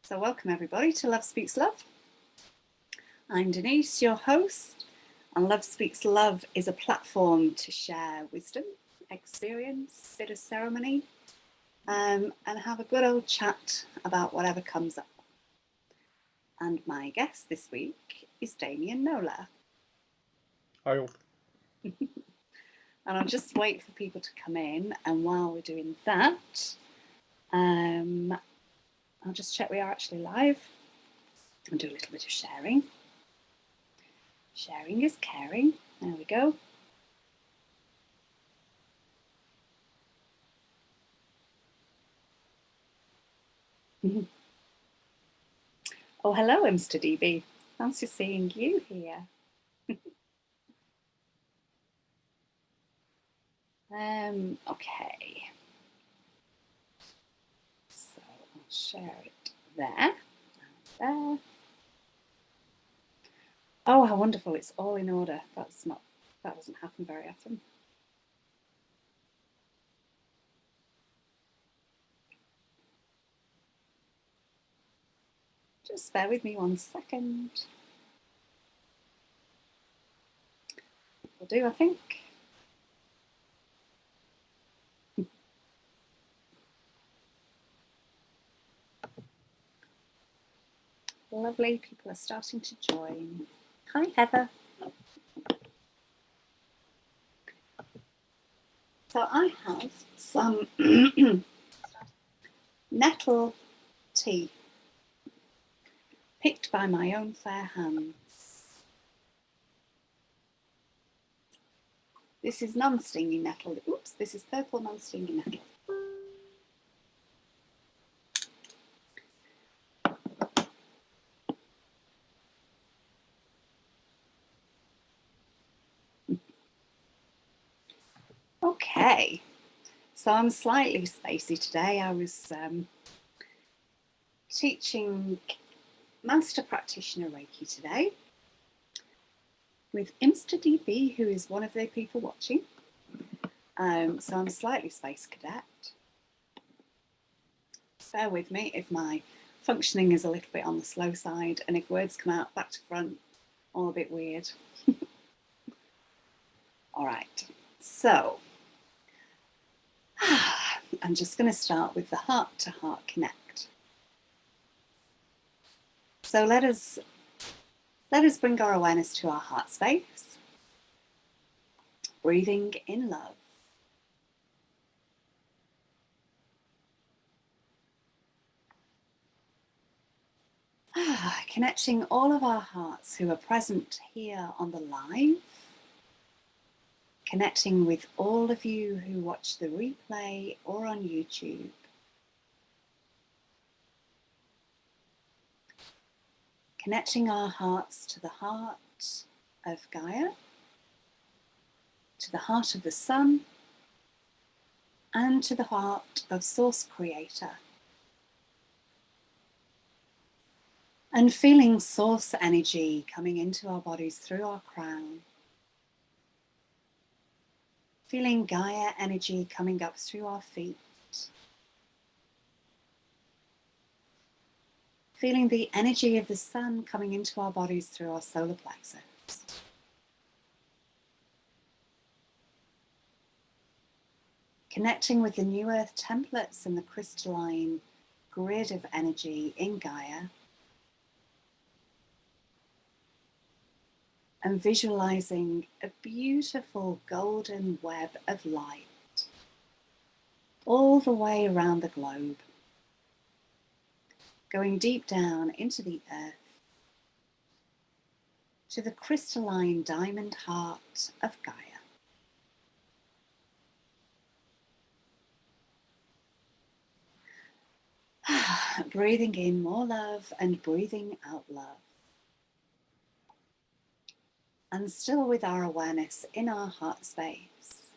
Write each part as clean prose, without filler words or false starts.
So welcome everybody to Love Speaks Love. I'm Denise, your host, and Love Speaks Love is a platform to share wisdom, experience, a bit of ceremony, and have a good old chat about whatever comes up. And my guest this week is Damian Nola. Hi. And I'll just wait for people to come in, and while we're doing that, I'll just check we are actually live and do a little bit of sharing. Sharing is caring. There we go. Oh, hello, Mr. DB. Fancy seeing you here. Okay. So I'll share it there. There. Oh, how wonderful! It's all in order. That doesn't happen very often. Just bear with me 1 second. Will do, I think. Lovely, people are starting to join. Hi, Heather. So I have some nettle tea picked by my own fair hands. This is non-stinging nettle. Oops, this is purple non-stinging nettle. Okay, so I'm slightly spacey today. I was teaching Master Practitioner Reiki today with Mr. DB, who is one of the people watching. So I'm slightly space cadet. Bear with me if my functioning is a little bit on the slow side and if words come out back to front, all a bit weird. All right, so I'm just going to start with the heart-to-heart connect. So let us bring our awareness to our heart space, breathing in love. Connecting all of our hearts who are present here on the live, connecting with all of you who watch the replay or on YouTube. Connecting our hearts to the heart of Gaia, to the heart of the sun, and to the heart of Source Creator. And feeling source energy coming into our bodies through our crown. Feeling Gaia energy coming up through our feet. Feeling the energy of the sun coming into our bodies through our solar plexus. Connecting with the New Earth templates and the crystalline grid of energy in Gaia. And visualizing a beautiful golden web of light all the way around the globe, going deep down into the earth, to the crystalline diamond heart of Gaia. Breathing in more love and breathing out love. And still with our awareness in our heart space,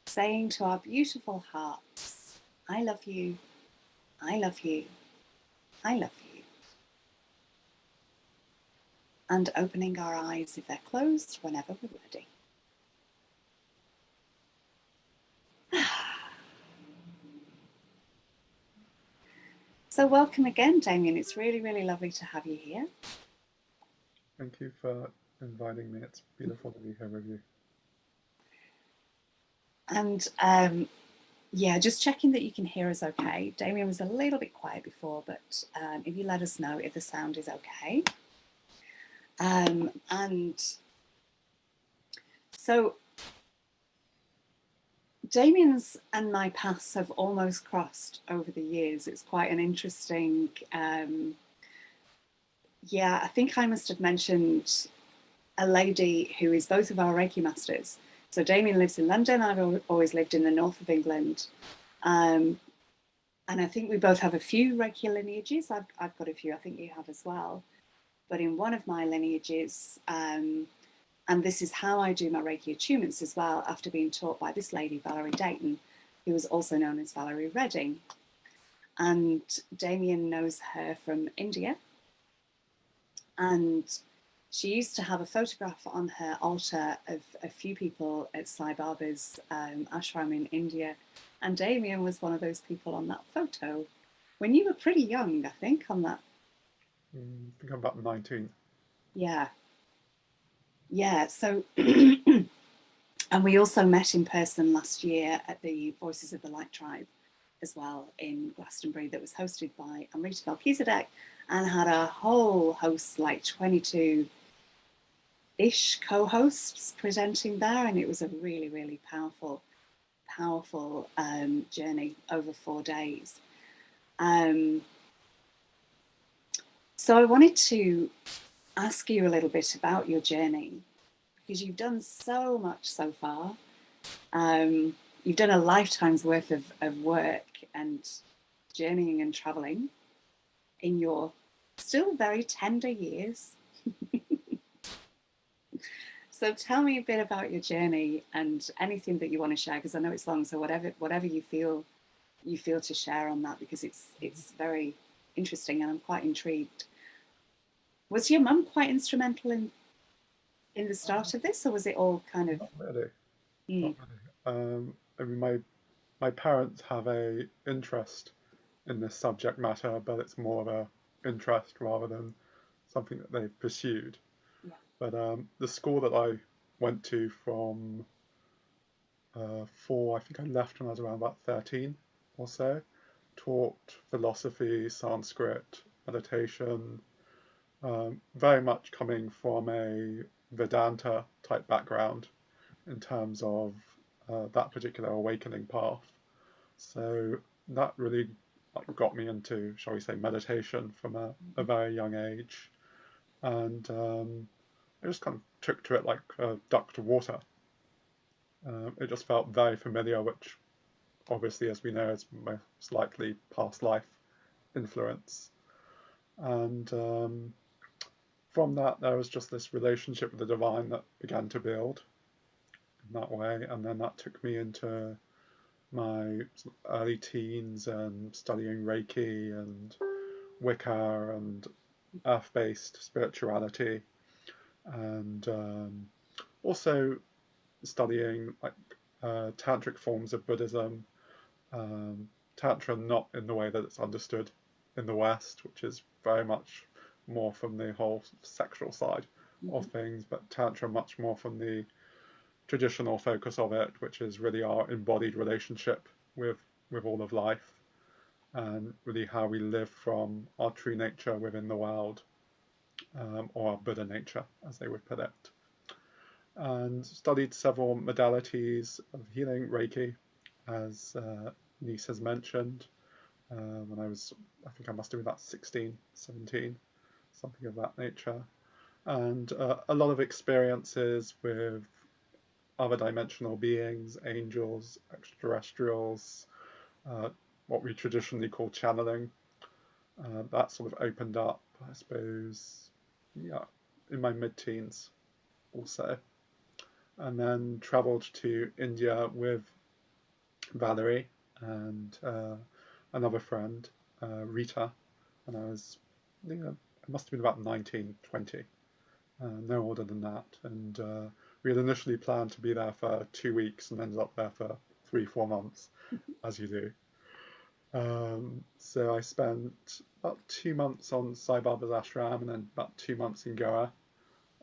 saying to our beautiful hearts, I love you, I love you, I love you. And opening our eyes if they're closed whenever we're ready. So welcome again, Damian. It's really, really lovely to have you here. Thank you for inviting me. It's beautiful to be here with you. And yeah, just checking that you can hear us okay. Damian was a little bit quiet before, but if you let us know if the sound is okay. And so Damian's and my paths have almost crossed over the years. It's quite an interesting, yeah, I think I must have mentioned a lady who is both of our Reiki masters. So Damian lives in London. I've always lived in the north of England. Um, and I think we both have a few Reiki lineages. I've got a few, I think you have as well. But in one of my lineages, and this is how I do my Reiki attunements as well, after being taught by this lady, Valerie Dayton, who was also known as Valerie Redding. And Damian knows her from India. And she used to have a photograph on her altar of a few people at Sai Baba's ashram in India. And Damian was one of those people on that photo when you were pretty young, I think, on that. I think I'm about 19. Yeah. Yeah. So, and we also met in person last year at the Voices of the Light Tribe as well in Glastonbury, that was hosted by Amrita Melchizedek, and had a whole host, like 22-ish co-hosts presenting there, and it was a really, really powerful journey over 4 days. So I wanted to ask you a little bit about your journey, because you've done so much so far. You've done a lifetime's worth of work and journeying and traveling in your still very tender years. So tell me a bit about your journey and anything that you want to share, because I know it's long. So whatever you feel to share on that, because it's very interesting and I'm quite intrigued. Was your mum quite instrumental in the start of this, or was it all kind of? Not really. Not Mm, really. I mean, my parents have a interest in this subject matter, but it's more of a interest rather than something that they've pursued. yeah. But the school that I went to from I think I left when I was around about 13 or so, taught philosophy, Sanskrit, meditation, very much coming from a Vedanta type background in terms of that particular awakening path. So that really got me into, shall we say, meditation from a very young age, and I just kind of took to it like a duck to water. It just felt very familiar, which obviously, as we know, is most likely past life influence. And from that, there was just this relationship with the divine that began to build in that way. And then that took me into my early teens and studying Reiki and Wicca and earth-based spirituality, and also studying like tantric forms of Buddhism, Tantra not in the way that it's understood in the West, which is very much more from the whole sexual side of Mm-hmm. things, but Tantra much more from the traditional focus of it, which is really our embodied relationship with all of life, and really how we live from our true nature within the world, or our Buddha nature, as they would put it. And studied several modalities of healing, Reiki, as Denise has mentioned, when I think I must have been about 16, 17, something of that nature. And a lot of experiences with other dimensional beings, angels, extraterrestrials, uh, what we traditionally call channeling. That sort of opened up, I suppose, yeah, in my mid-teens also. And then traveled to India with Valerie and another friend, Rita, and I think I must have been about 19, 20, no older than that. And we had initially planned to be there for 2 weeks and ended up there for 3, 4 months, as you do. So I spent about 2 months on Sai Baba's ashram and then about 2 months in Goa,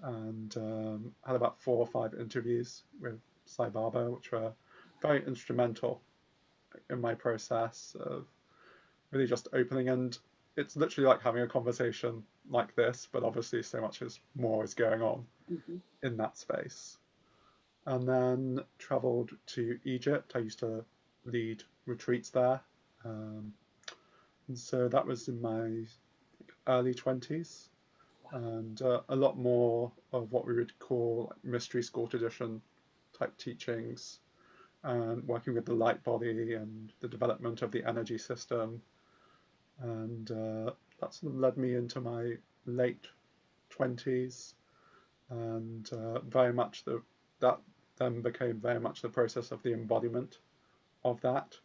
and had about 4 or 5 interviews with Sai Baba, which were very instrumental in my process of really just opening. And it's literally like having a conversation like this, but obviously so much more is going on Mm-hmm. in that space. And then traveled to Egypt. I used to lead retreats there. Um, and so that was in my early 20s. And a lot more of what we would call like mystery school tradition type teachings, and working with the light body and the development of the energy system. And that sort of led me into my late 20s, and very much that then became very much the process of the embodiment of that.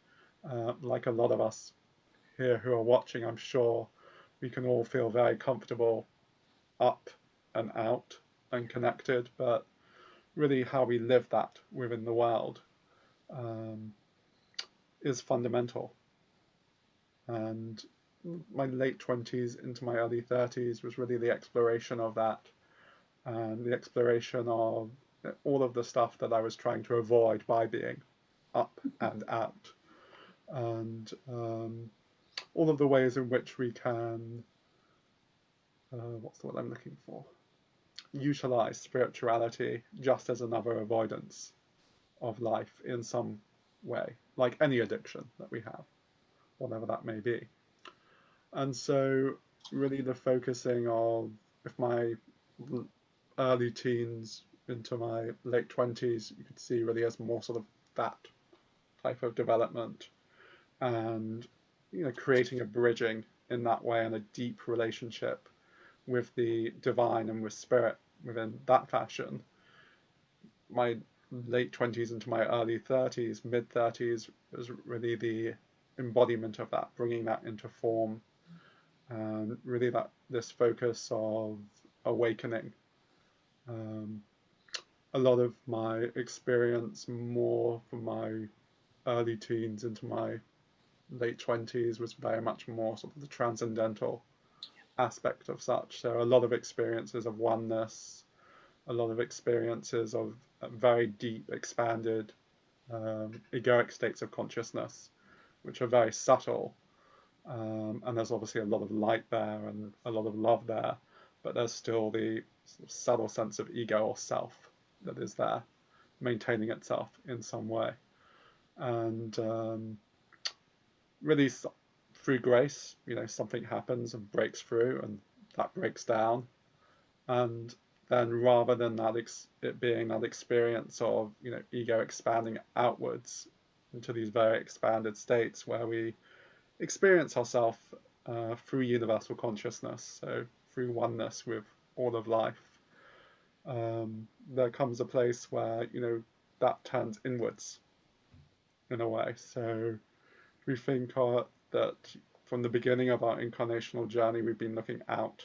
Like a lot of us here who are watching, I'm sure we can all feel very comfortable up and out and connected, but really how we live that within the world um, is fundamental. And my late 20s into my early 30s was really the exploration of that, and the exploration of all of the stuff that I was trying to avoid by being up and out, and all of the ways in which we can, what's the word I'm looking for? Utilize spirituality just as another avoidance of life in some way, like any addiction that we have, whatever that may be. And so, really, the focusing of if my early teens into my late 20s, you could see really as more sort of that type of development, and creating a bridging in that way and a deep relationship with the divine and with spirit within that fashion. My late 20s into my early 30s, mid 30s was really the embodiment of that, bringing that into form, and really that this focus of awakening. Um, a lot of my experience, more from my early teens into my late 20s, was very much more sort of the transcendental aspect of such. So a lot of experiences of oneness, a lot of experiences of very deep, expanded egoic states of consciousness, which are very subtle. And there's obviously a lot of light there and a lot of love there, but there's still the sort of subtle sense of ego or self that is there, maintaining itself in some way. And really, through grace, something happens and breaks through, and that breaks down. And then rather than that it being that experience of ego expanding outwards into these very expanded states where we experience ourselves through universal consciousness, so through oneness with all of life, there comes a place where that turns inwards in a way. So we think that from the beginning of our incarnational journey, we've been looking out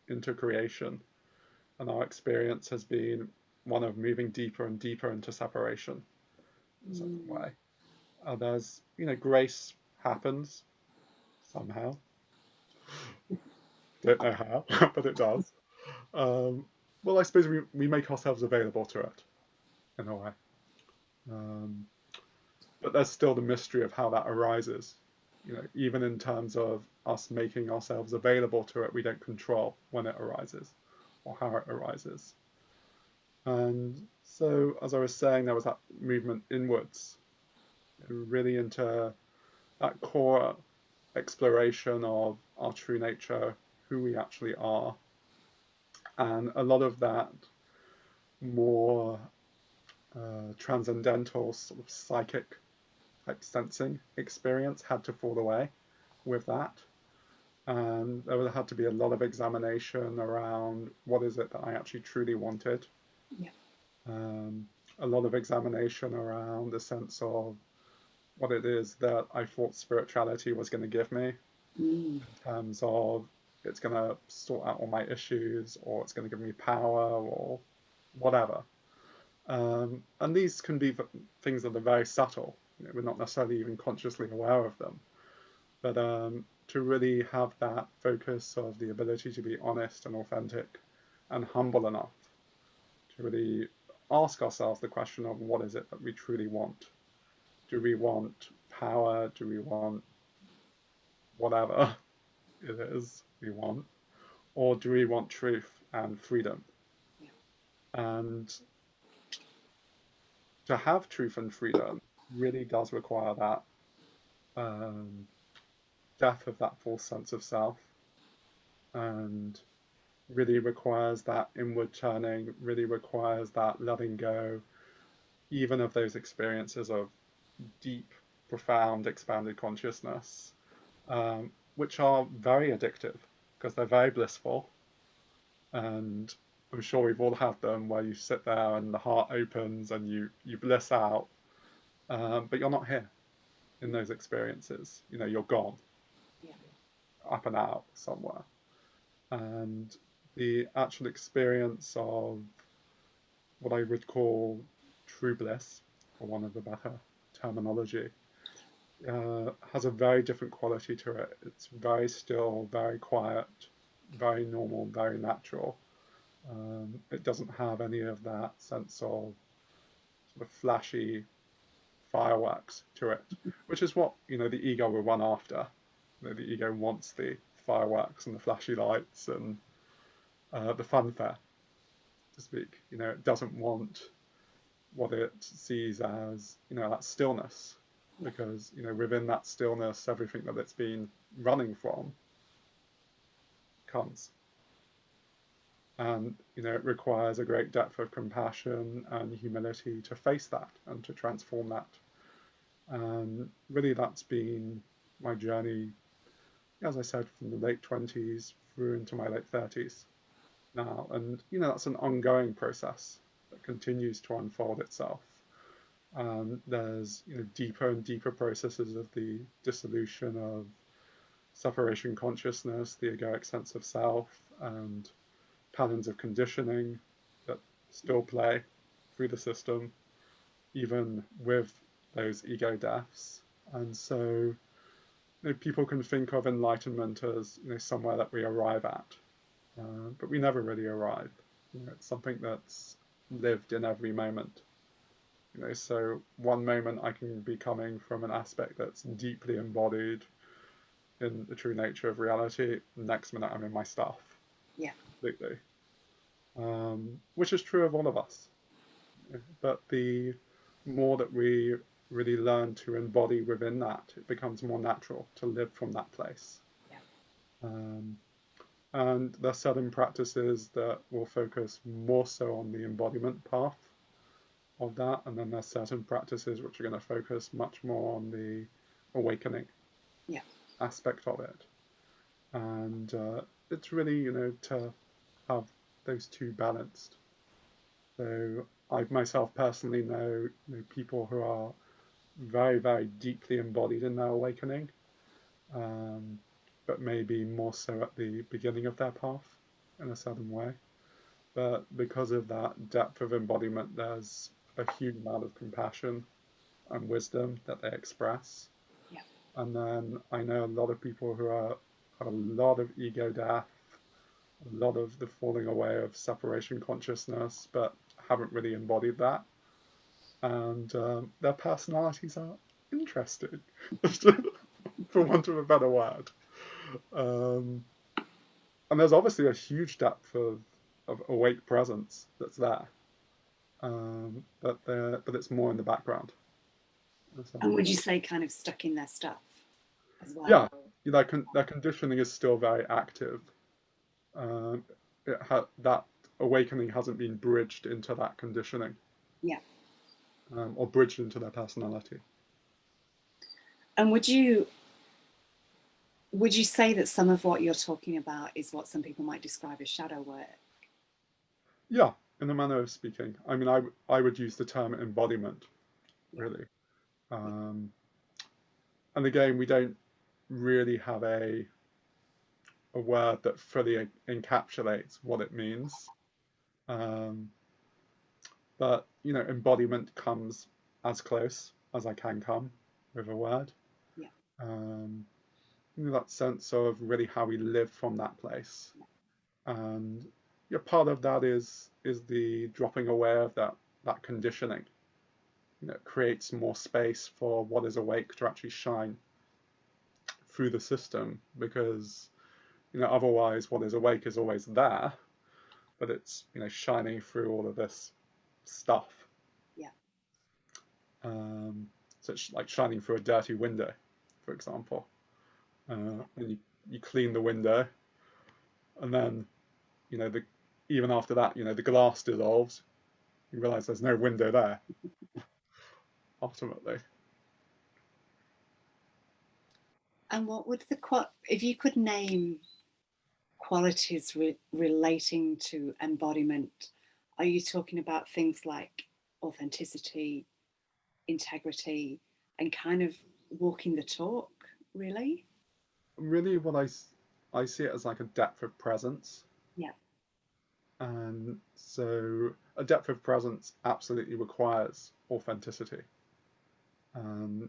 into creation, and our experience has been one of moving deeper and deeper into separation in some way. There's, grace happens somehow. Don't know how, but it does. Well, I suppose we make ourselves available to it in a way. Um, but there's still the mystery of how that arises. Even in terms of us making ourselves available to it, we don't control when it arises or how it arises. And so, as I was saying, there was that movement inwards, really into that core exploration of our true nature, who we actually are. And a lot of that more transcendental, sort of psychic type sensing experience had to fall away with that. And there had to be a lot of examination around what is it that I actually truly wanted. Yeah. A lot of examination around the sense of what it is that I thought spirituality was going to give me, in terms of it's going to sort out all my issues, or it's going to give me power, or whatever. And these can be things that are very subtle. We're not necessarily even consciously aware of them. but to really have that focus of the ability to be honest and authentic and humble enough to really ask ourselves the question of what is it that we truly want? Do we want power? Do we want whatever it is we want? Or do we want truth and freedom? Yeah. And to have truth and freedom really does require that um, death of that false sense of self, and really requires that inward turning, really requires that letting go, even of those experiences of deep, profound, expanded consciousness, which are very addictive because they're very blissful. And I'm sure we've all had them where you sit there and the heart opens and you bliss out, but you're not here in those experiences. You know, you're gone, Yeah. up and out somewhere. And the actual experience of what I would call true bliss, for want of a better terminology, has a very different quality to it. It's very still, very quiet, very normal, very natural. It doesn't have any of that sense of sort of flashy fireworks to it, which is what the ego will run after. The ego wants the fireworks and the flashy lights and the funfair, to speak. It doesn't want what it sees as that stillness, Yeah. because within that stillness, everything that it's been running from comes. And it requires a great depth of compassion and humility to face that and to transform that. And really, that's been my journey, as I said, from the late 20s through into my late 30s now. And that's an ongoing process that continues to unfold itself. There's deeper and deeper processes of the dissolution of separation consciousness, the egoic sense of self, and patterns of conditioning that still play through the system, even with those ego deaths. And so people can think of enlightenment as somewhere that we arrive at, but we never really arrive. It's something that's lived in every moment. So one moment I can be coming from an aspect that's deeply embodied in the true nature of reality. Next minute I'm in my stuff. Yeah. Completely. Which is true of all of us. But the more that we really learn to embody within that, it becomes more natural to live from that place. Yeah. And there are certain practices that will focus more so on the embodiment path of that, and then there's certain practices which are going to focus much more on the awakening aspect of it. And it's really to have those two balanced. So I myself personally know people who are very, very deeply embodied in their awakening, but maybe more so at the beginning of their path in a certain way. But because of that depth of embodiment, there's a huge amount of compassion and wisdom that they express. Yeah. And then I know a lot of people who have a lot of ego death, a lot of the falling away of separation consciousness, but haven't really embodied that. And their personalities are interesting, for want of a better word. And there's obviously a huge depth of awake presence that's there, but it's more in the background. And would you say kind of stuck in their stuff as Yeah, well? their conditioning is still very active. Um, that awakening hasn't been bridged into that conditioning, Yeah. or bridged into their personality. And would you say that some of what you're talking about is what some people might describe as shadow work? Yeah, in a manner of speaking. I mean, I would use the term embodiment, really. Um, and again, we don't really have a word that fully encapsulates what it means. Um, but embodiment comes as close as I can come with a word. Yeah. Um, that sense of really how we live from that place. And yeah, part of that is the dropping away of that conditioning. It creates more space for what is awake to actually shine through the system, because otherwise what is awake is always there, but it's shining through all of this stuff. Yeah. So it's like shining through a dirty window, for example. And you clean the window, and then the even after that, the glass dissolves. You realize there's no window there. Ultimately, And what would if you could name qualities relating to embodiment, are you talking about things like authenticity, integrity, and kind of walking the talk, really? really, what I see it as like a depth of presence. Yeah. And so a depth of presence absolutely requires authenticity and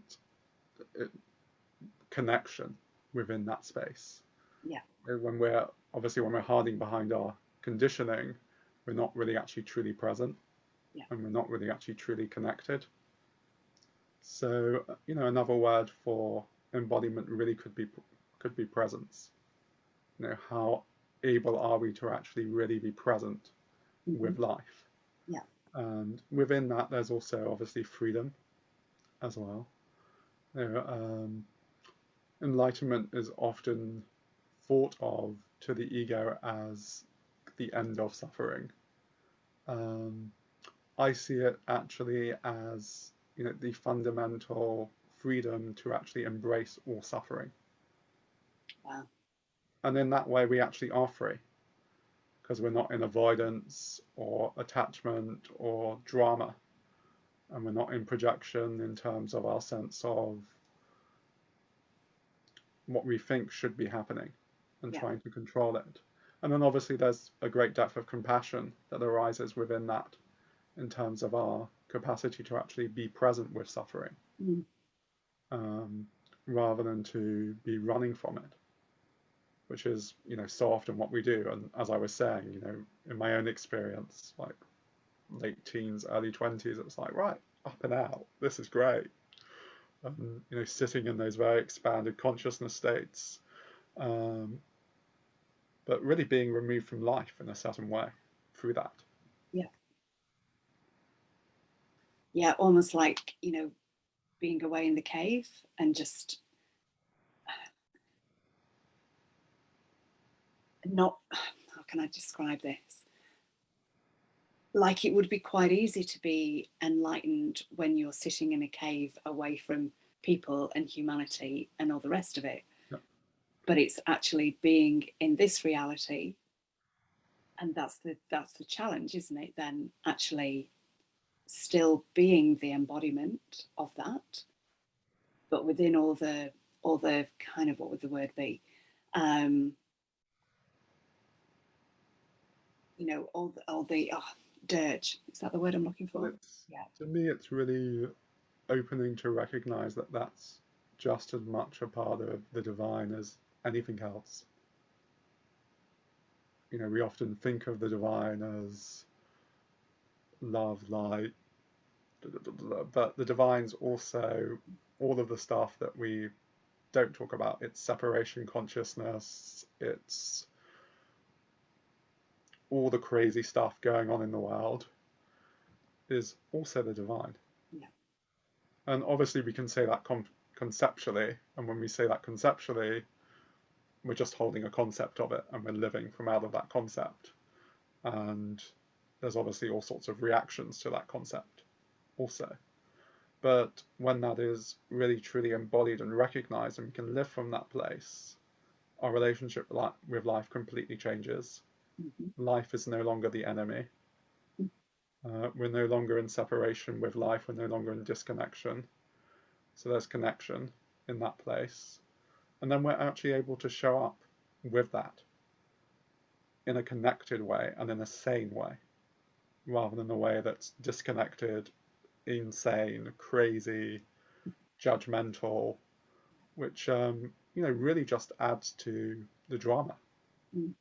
connection within that space. Yeah. When we're hiding behind our conditioning, we're not really actually truly present, Yeah. and we're not really actually truly connected. So another word for embodiment really could be presence. How able are we to actually really be present Mm-hmm. with life? Yeah. And within that, there's also obviously freedom as well. You know, um, Enlightenment is often thought of to the ego as the end of suffering. Um, I see it actually as the fundamental freedom to actually embrace all suffering, Wow. and in that way we actually are free, because we're not in avoidance or attachment or drama, and we're not in projection in terms of our sense of what we think should be happening and Yeah. trying to control it. And then obviously there's a great depth of compassion that arises within that in terms of our capacity to actually be present with suffering, Mm. um, rather than to be running from it, which is so often what we do. And as I was saying, in my own experience, like late teens, early 20s, it was like, right, up and out, this is great. And sitting in those very expanded consciousness states, um, but really being removed from life in a certain way through that. Yeah. Yeah. Almost like, being away in the cave and just not, how can I describe this? Like it would be quite easy to be enlightened when you're sitting in a cave away from people and humanity and all the rest of it. Yeah. But it's actually being in this reality, and that's the challenge, isn't it? Then actually still being the embodiment of that, but within all the kind of, what would the word be? Um, all the dirge. Is that the word I'm looking Well, for? Yeah. to me, it's really opening to recognize that that's just as much a part of the divine as anything else. We often think of the divine as love, light, but the divine's also all of the stuff that we don't talk about. It's separation consciousness, it's all the crazy stuff going on in the world is also the divine. Yeah. And obviously, we can say that conceptually. And when we say that conceptually, we're just holding a concept of it and we're living from out of that concept. And there's obviously all sorts of reactions to that concept also. But when that is really truly embodied and recognized and we can live from that place, our relationship with life completely changes. Mm-hmm. Life is no longer the enemy. We're no longer in separation with life. We're no longer in disconnection. So there's connection in that place. And then we're actually able to show up with that in a connected way and in a sane way, rather than a way that's disconnected, insane, crazy, judgmental, which really just adds to the drama. Mm.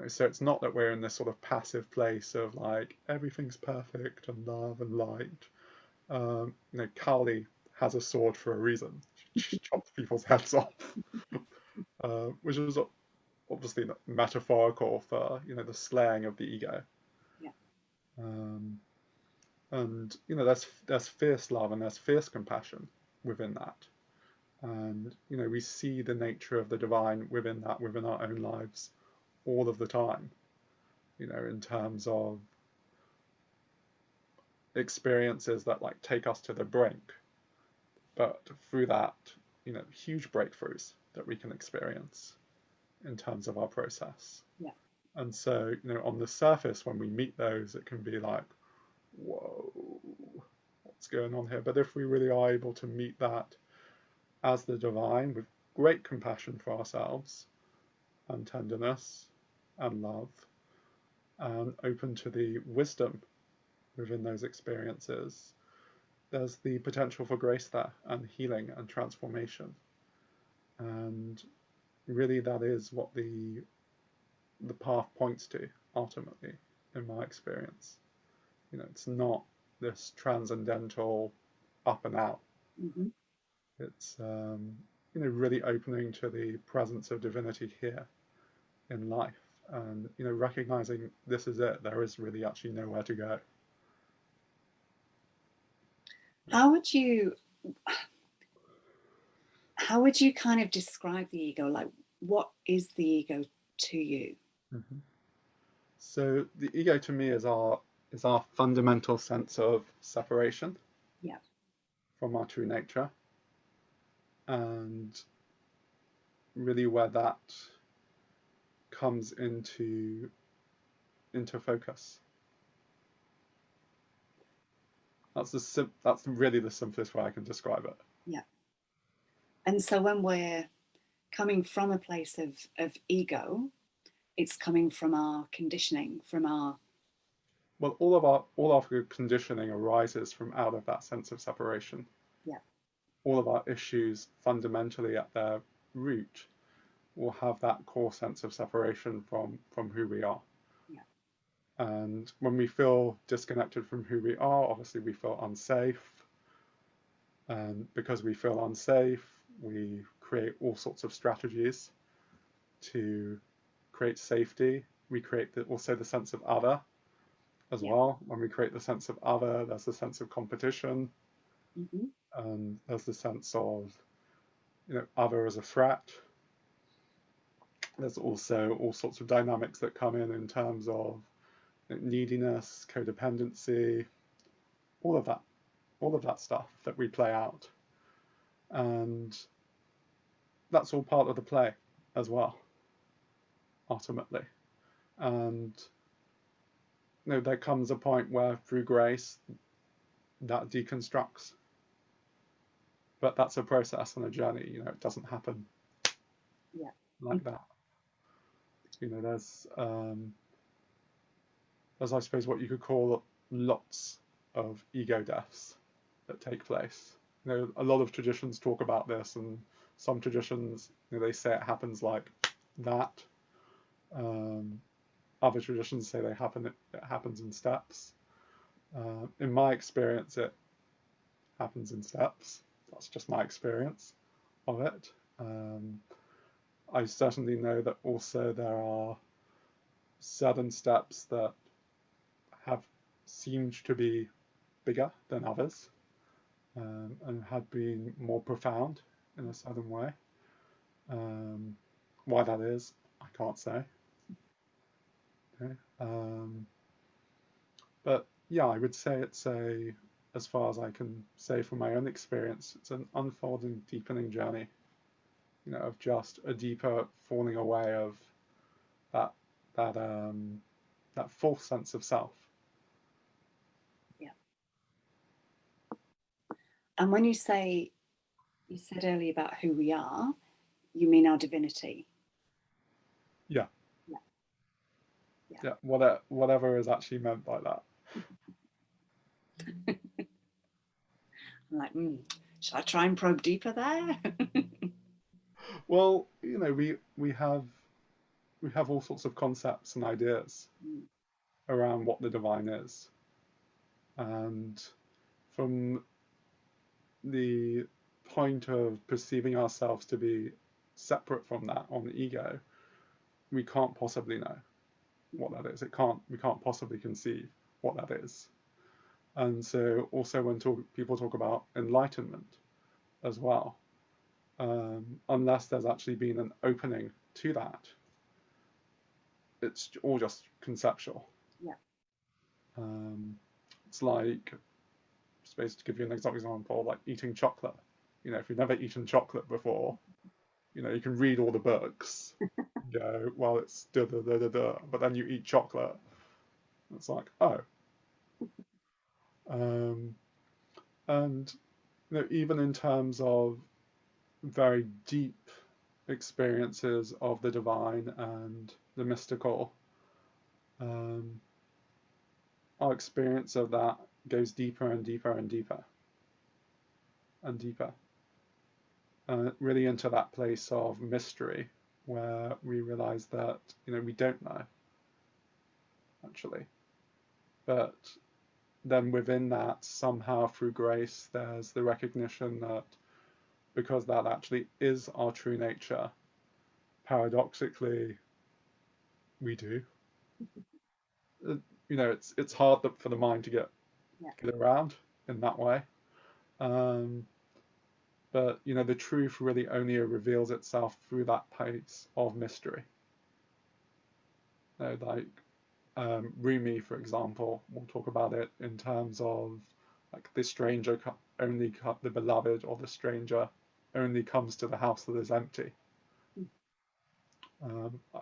So it's not that we're in this sort of passive place of like everything's perfect and love and light. Kali has a sword for a reason. She chops people's heads off, which is obviously metaphorical for the slaying of the ego. Yeah. Um, and there's fierce love and there's fierce compassion within that. And we see the nature of the divine within that, within our own lives, all of the time. In terms of experiences that like take us to the brink, but through that, huge breakthroughs that we can experience in terms of our process. Yeah. And so, on the surface, when we meet those, it can be like, whoa, what's going on here? But if we really are able to meet that as the divine with great compassion for ourselves and tenderness and love, and open to the wisdom within those experiences, there's the potential for grace there and healing and transformation. And really, that is what the path points to ultimately, in my experience. It's not this transcendental up and out. Mm-hmm. It's really opening to the presence of divinity here in life, and recognizing this is it. There is really actually nowhere to go. How would you how would you kind of describe the ego? Like, what is the ego to you? Mm-hmm. So the ego to me is our fundamental sense of separation Yeah. from our true nature, and really where that comes into focus. That's really the simplest way I can describe it. Yeah. And so when we're coming from a place of ego, it's coming from our conditioning, from our Well, all our conditioning arises from out of that sense of separation. yeah. All of our issues fundamentally at their root will have that core sense of separation from who we are. Yeah. And when we feel disconnected from who we are, obviously we feel unsafe. And because we feel unsafe, we create all sorts of strategies to create safety. We create also the sense of other as Yeah. well. When we create the sense of other, there's the sense of competition, Mm-hmm. and there's the sense of other as a threat. There's also all sorts of dynamics that come in terms of neediness, codependency, all of that, all of that stuff that we play out, and that's all part of the play as well, ultimately. And there comes a point where through grace that deconstructs, but that's a process and a journey. It doesn't happen Yeah. like that. There's I suppose what you could call lots of ego deaths that take place. A lot of traditions talk about this, and some traditions they say it happens like that. Um, Other traditions say it happens in steps. In my experience, it happens in steps. That's just my experience of it. I certainly know that also there are certain steps that have seemed to be bigger than others, and have been more profound in a certain way. Um, why that is, I can't say. Okay? But yeah, I would say as far as I can say from my own experience, it's an unfolding, deepening journey, of just a deeper falling away of that that that false sense of self. Yeah. And when you said earlier about who we are, you mean our divinity. Yeah, Yeah. Yeah. yeah. Whatever is actually meant by that. I'm like, should I try and probe deeper there? Well, you know, we have all sorts of concepts and ideas Mm. around what the divine is, and from the point of perceiving ourselves to be separate from that on the ego, we can't possibly know what that is. We can't possibly conceive what that is. And so also when people talk about enlightenment as well, unless there's actually been an opening to that, it's all just conceptual. Yeah. Um, it's like, supposed to give you an example, like eating chocolate. You know, if you've never eaten chocolate before, you know, you can read all the books, go, well, it's da da da da da, but then you eat chocolate, it's like, oh. Um, and you know, even in terms of very deep experiences of the divine and the mystical, um, our experience of that goes deeper and deeper and deeper and deeper, really into that place of mystery where we realize that, you know, we don't know actually, but then within that, somehow through grace, there's the recognition that because that actually is our true nature, paradoxically, we do. You know, it's hard for the mind to Yeah. get around in that way. Um, but you know, the truth really only reveals itself through that place of mystery. You know, like Rumi, for example, we'll talk about it in terms of like the stranger only the beloved or the stranger only comes to the house that is empty.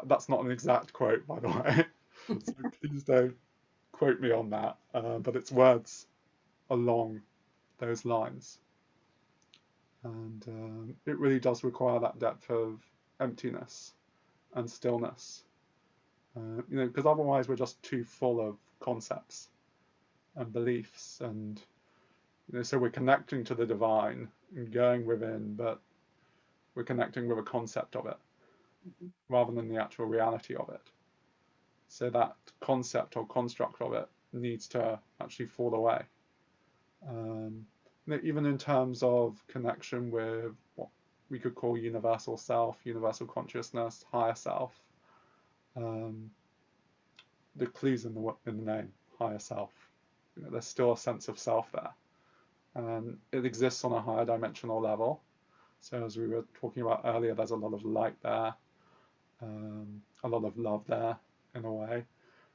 That's not an exact quote, by the way, so please don't quote me on that. But it's words along those lines, and it really does require that depth of emptiness and stillness. You know, because otherwise we're just too full of concepts and beliefs, and you know, so we're connecting to the divine and going within, but we're connecting with a concept of it Mm-hmm. rather than the actual reality of it. So that concept or construct of it needs to actually fall away. Um, Even in terms of connection with what we could call universal self, universal consciousness, higher self, um, the clues in the name, higher self. You know, there's still a sense of self there, and it exists on a higher dimensional level. So as we were talking about earlier, there's a lot of light there, a lot of love there in a way,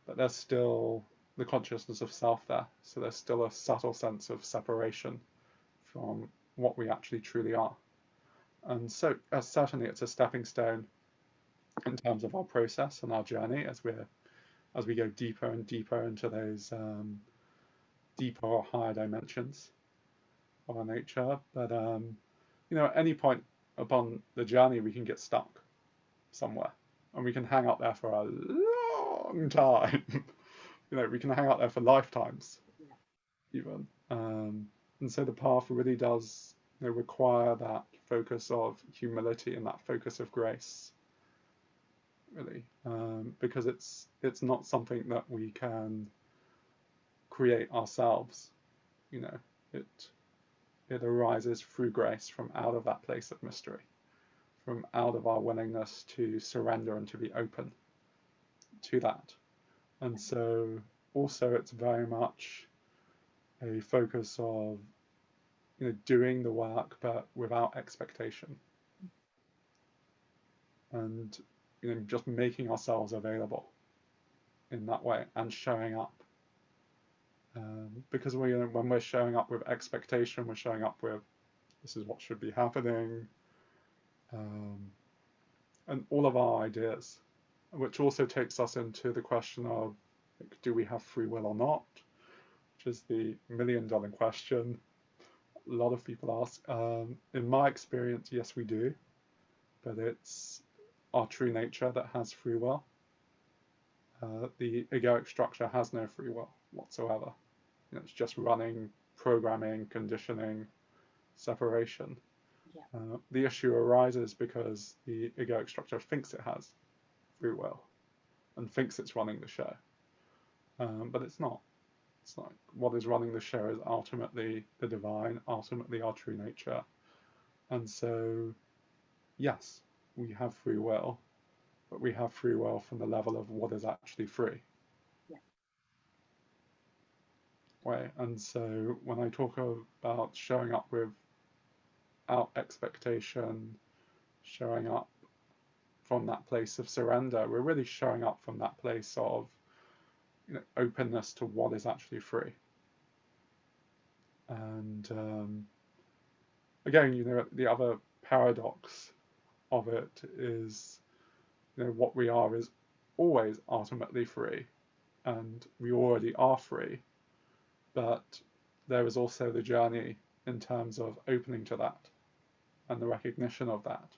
but there's still the consciousness of self there. So there's still a subtle sense of separation from what we actually truly are. And so certainly it's a stepping stone in terms of our process and our journey as we go deeper and deeper into those deeper or higher dimensions of our nature. But you know, at any point upon the journey, we can get stuck somewhere, and we can hang out there for a long time. You know, we can hang out there for lifetimes, Yeah. even. And so the path really does, you know, require that focus of humility and that focus of grace, really, because it's not something that we can create ourselves. You know, it it arises through grace from out of that place of mystery, from out of our willingness to surrender and to be open to that. And so also it's very much a focus of, you know, doing the work but without expectation, and you know, just making ourselves available in that way and showing up. Because when we're showing up with expectation, we're showing up with this is what should be happening, um, and all of our ideas, which also takes us into the question of like, do we have free will or not, which is the $1 million question a lot of people ask. In my experience, yes, we do, but it's our true nature that has free will. The egoic structure has no free will whatsoever. You know, it's just running, programming, conditioning, separation. Yeah. The issue arises because the egoic structure thinks it has free will and thinks it's running the show, but it's not. It's like what is running the show is ultimately the divine, ultimately our true nature. And so, yes, we have free will, but we have free will from the level of what is actually free. Yeah. Right? And so when I talk about showing up without expectation, showing up from that place of surrender, we're really showing up from that place of openness to what is actually free. And again, the other paradox of it is, what we are is always ultimately free, and we already are free, but there is also the journey in terms of opening to that and the recognition of that.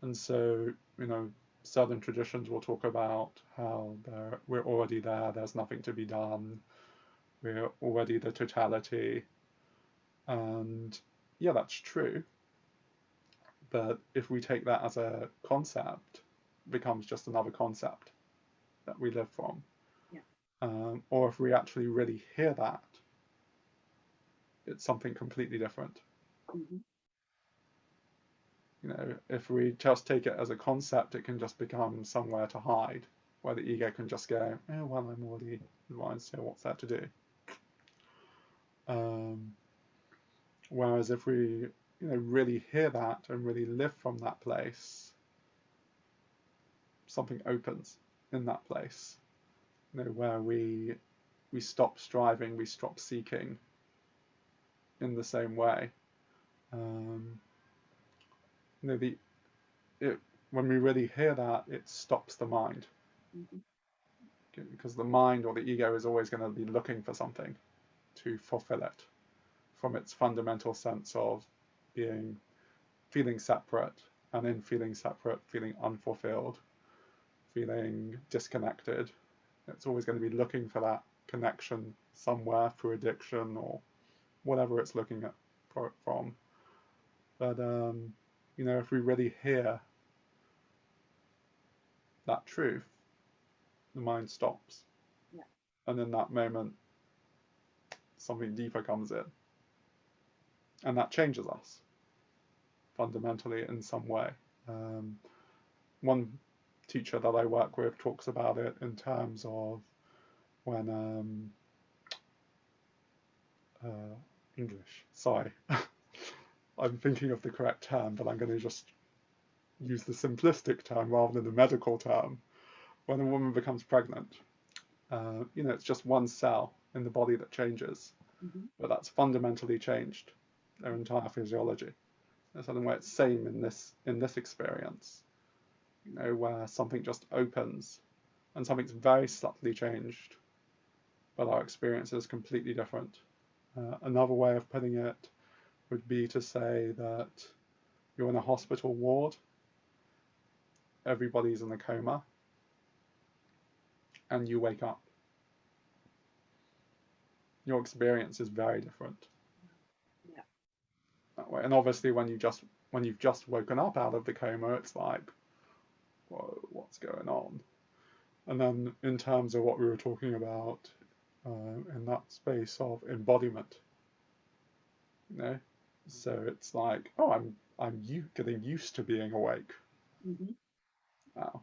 And so, certain traditions will talk about how we're already there, there's nothing to be done, we're already the totality. And yeah, that's true. But if we take that as a concept, it becomes just another concept that we live from. Yeah. Or if we actually really hear that, it's something completely different. Mm-hmm. If we just take it as a concept, it can just become somewhere to hide, where the ego can just go, oh, well, I'm already divine, so what's there to do? Whereas if we, really hear that and really live from that place, something opens in that place, where we stop striving, we stop seeking in the same way. You know, the it when we really hear that, it stops the mind. Mm-hmm. Because the mind or the ego is always going to be looking for something to fulfill it from its fundamental sense of feeling separate, and in feeling separate, feeling unfulfilled, feeling disconnected. It's always going to be looking for that connection somewhere through addiction or whatever it's looking at for it from. But if we really hear that truth, the mind stops. Yeah. And in that moment, something deeper comes in. And that changes us fundamentally in some way. Um, one teacher that I work with talks about it in terms of when English. Sorry, I'm thinking of the correct term, but I'm going to just use the simplistic term rather than the medical term. When a woman becomes pregnant, it's just one cell in the body that changes, Mm-hmm. but that's fundamentally changed their entire physiology. There's something where it's same in this experience, where something just opens and something's very subtly changed, but our experience is completely different. Another way of putting it would be to say that you're in a hospital ward, everybody's in a coma, and you wake up. Your experience is very different Yeah. that way. And obviously, when you've just woken up out of the coma, it's like, whoa, what's going on? And then in terms of what we were talking about in that space of embodiment, so it's like, oh, I'm getting used to being awake Mm-hmm. now,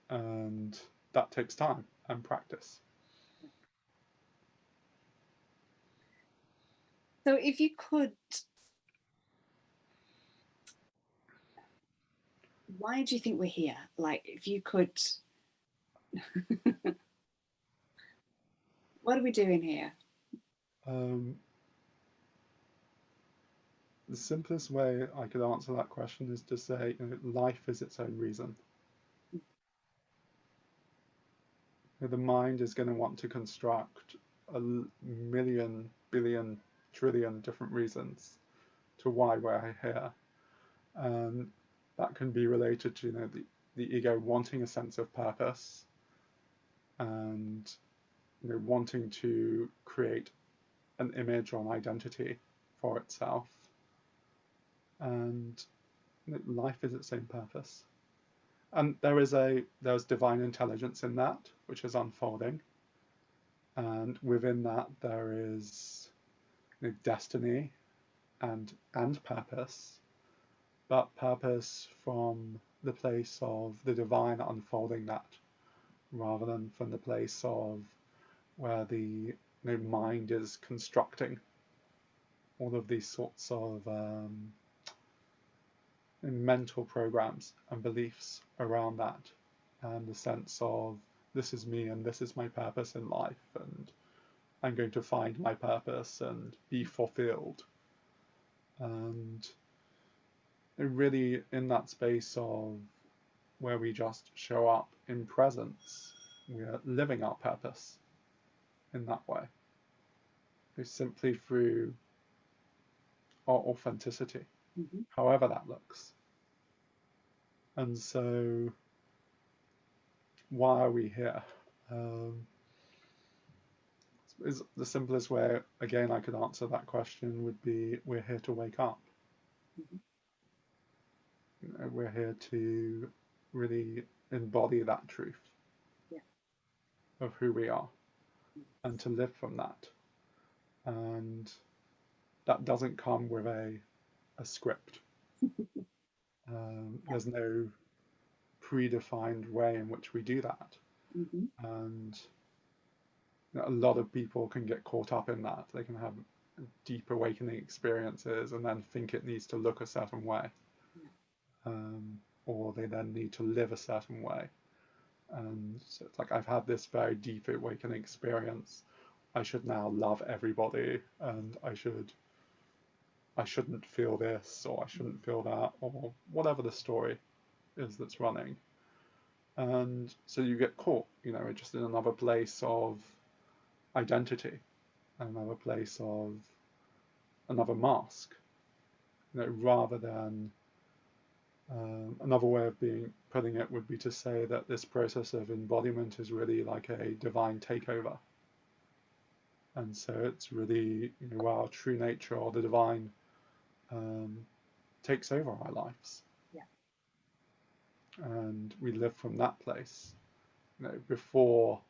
and that takes time and practice. So if you could, why do you think we're here? Like, if you could, what are we doing here? Um, the simplest way I could answer that question is to say, life is its own reason. The mind is going to want to construct a million, billion, trillion different reasons to why we're here. And that can be related to the ego wanting a sense of purpose and wanting to create an image or an identity for itself. and life is its own purpose. And there's divine intelligence in that, which is unfolding, and within that there is destiny and purpose, but purpose from the place of the divine unfolding that, rather than from the place of where the mind is constructing all of these sorts of mental programs and beliefs around that, and the sense of this is me and this is my purpose in life, and I'm going to find my purpose and be fulfilled. And really, in that space of where we just show up in presence, we're living our purpose in that way. It's simply through our authenticity, however that looks. And so, why are we here? Is the simplest way, again, I could answer that question would be we're here to wake up. We're here to really embody that truth of who we are and to live from that. And that doesn't come with a script. There's no predefined way in which we do that. And a lot of people can get caught up in that. They can have deep awakening experiences and then think it needs to look a certain way. Or they then need to live a certain way. And so it's like, I've had this very deep awakening experience. I should now love everybody, and I shouldn't feel this, or I shouldn't feel that, or whatever the story is that's running. And so you get caught, just in another place of identity, another place of another mask, rather than another way of putting it would be to say that this process of embodiment is really like a divine takeover. And so it's really our true nature, or the divine, takes over our lives. And we live from that place. Before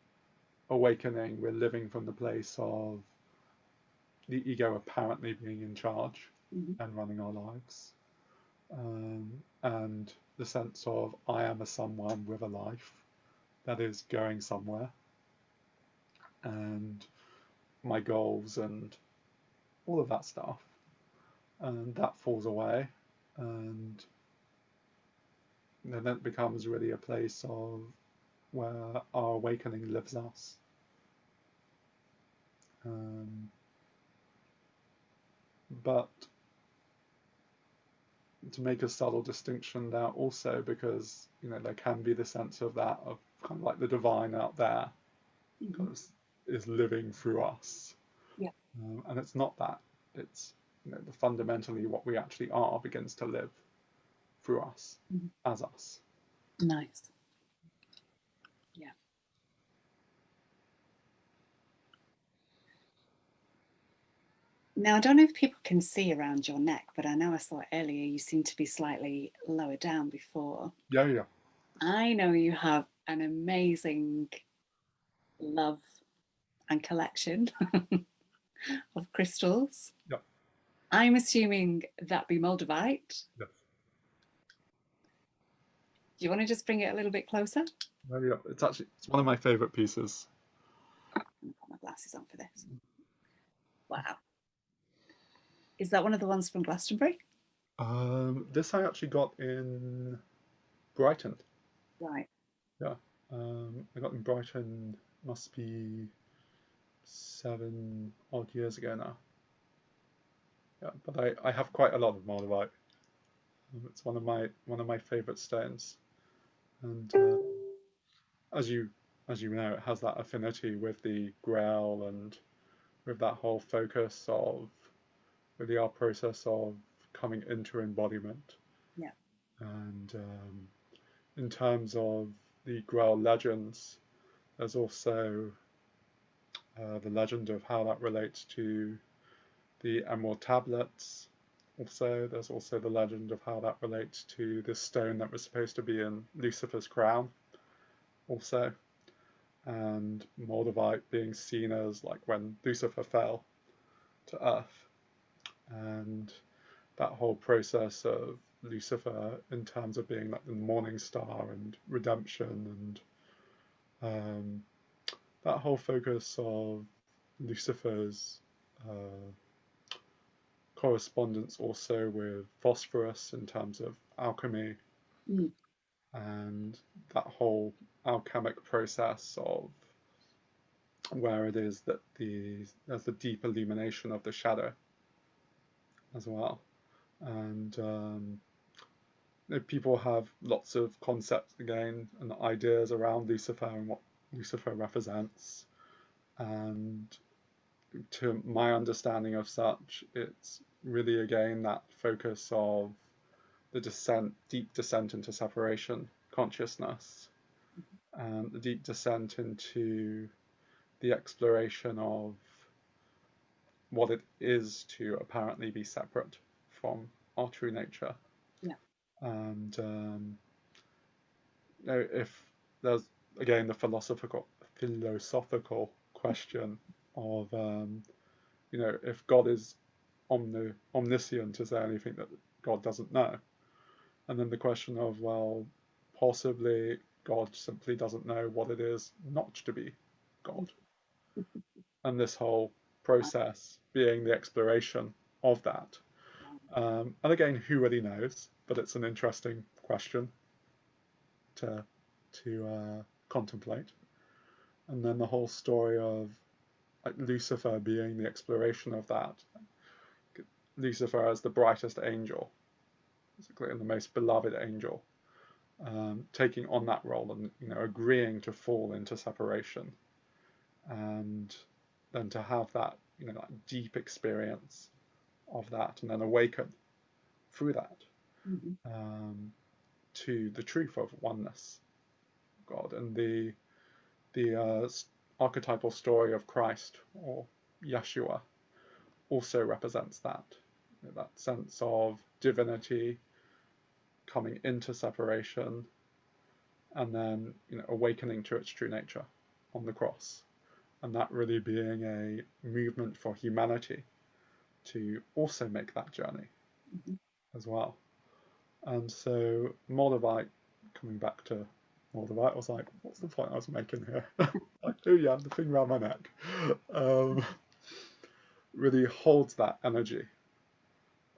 awakening, we're living from the place of the ego apparently being in charge and running our lives. And the sense of I am a someone with a life that is going somewhere, and my goals and all of that stuff. And that falls away, and then it becomes really a place of where our awakening lives us. But to make a subtle distinction there also, because there can be the sense of that, of kind of like the divine out there is living through us. And it's not that. It's fundamentally what we actually are begins to live through us as us. Nice. Yeah. Now, I don't know if people can see around your neck, but I know I saw earlier you seem to be slightly lower down before. Yeah. I know you have an amazing love and collection of crystals. Yeah. I'm assuming that be Moldavite. Yes. Do you want to just bring it a little bit closer? Yeah. It's one of my favorite pieces. I'm going to put my glasses on for this. Wow. Is that one of the ones from Glastonbury? This I actually got in Brighton. Right. Yeah. I got in Brighton, must be 7 odd years ago now. Yeah, but I have quite a lot of Moldavite. It's one of my favorite stones, and as you know, it has that affinity with the Grail, and with that whole focus of really our process of coming into embodiment. Yeah. And in terms of the Grail legends, there's also the legend of how that relates to the Emerald Tablets, Also, there's also the legend of how that relates to this stone that was supposed to be in Lucifer's crown, also, and Moldavite being seen as like when Lucifer fell to Earth, and that whole process of Lucifer in terms of being like the morning star and redemption, and that whole focus of Lucifer's uh, correspondence also with phosphorus in terms of alchemy, Mm. and that whole alchemic process of where it is that there's the deep illumination of the shadow as well. And people have lots of concepts again and ideas around Lucifer and what Lucifer represents. And to my understanding of such, it's really again that focus of the descent, deep descent into separation consciousness, and the deep descent into the exploration of what it is to apparently be separate from our true nature. Yeah. And if there's again the philosophical question of if God is omniscient, is there anything that God doesn't know? And then the question of, well, possibly God simply doesn't know what it is not to be God. And this whole process being the exploration of that. And again, who really knows? But it's an interesting question to contemplate. And then the whole story of like Lucifer being the exploration of that. Lucifer as the brightest angel, basically, and the most beloved angel, taking on that role and agreeing to fall into separation, and then to have that that deep experience of that, and then awaken through that to the truth of oneness, God, and the archetypal story of Christ or Yeshua also represents that that sense of divinity coming into separation and then awakening to its true nature on the cross, and that really being a movement for humanity to also make that journey as well. And so Moldavite, coming back to Moldavite, I was like, what's the point I was making here? Like, oh yeah, the thing around my neck. Really holds that energy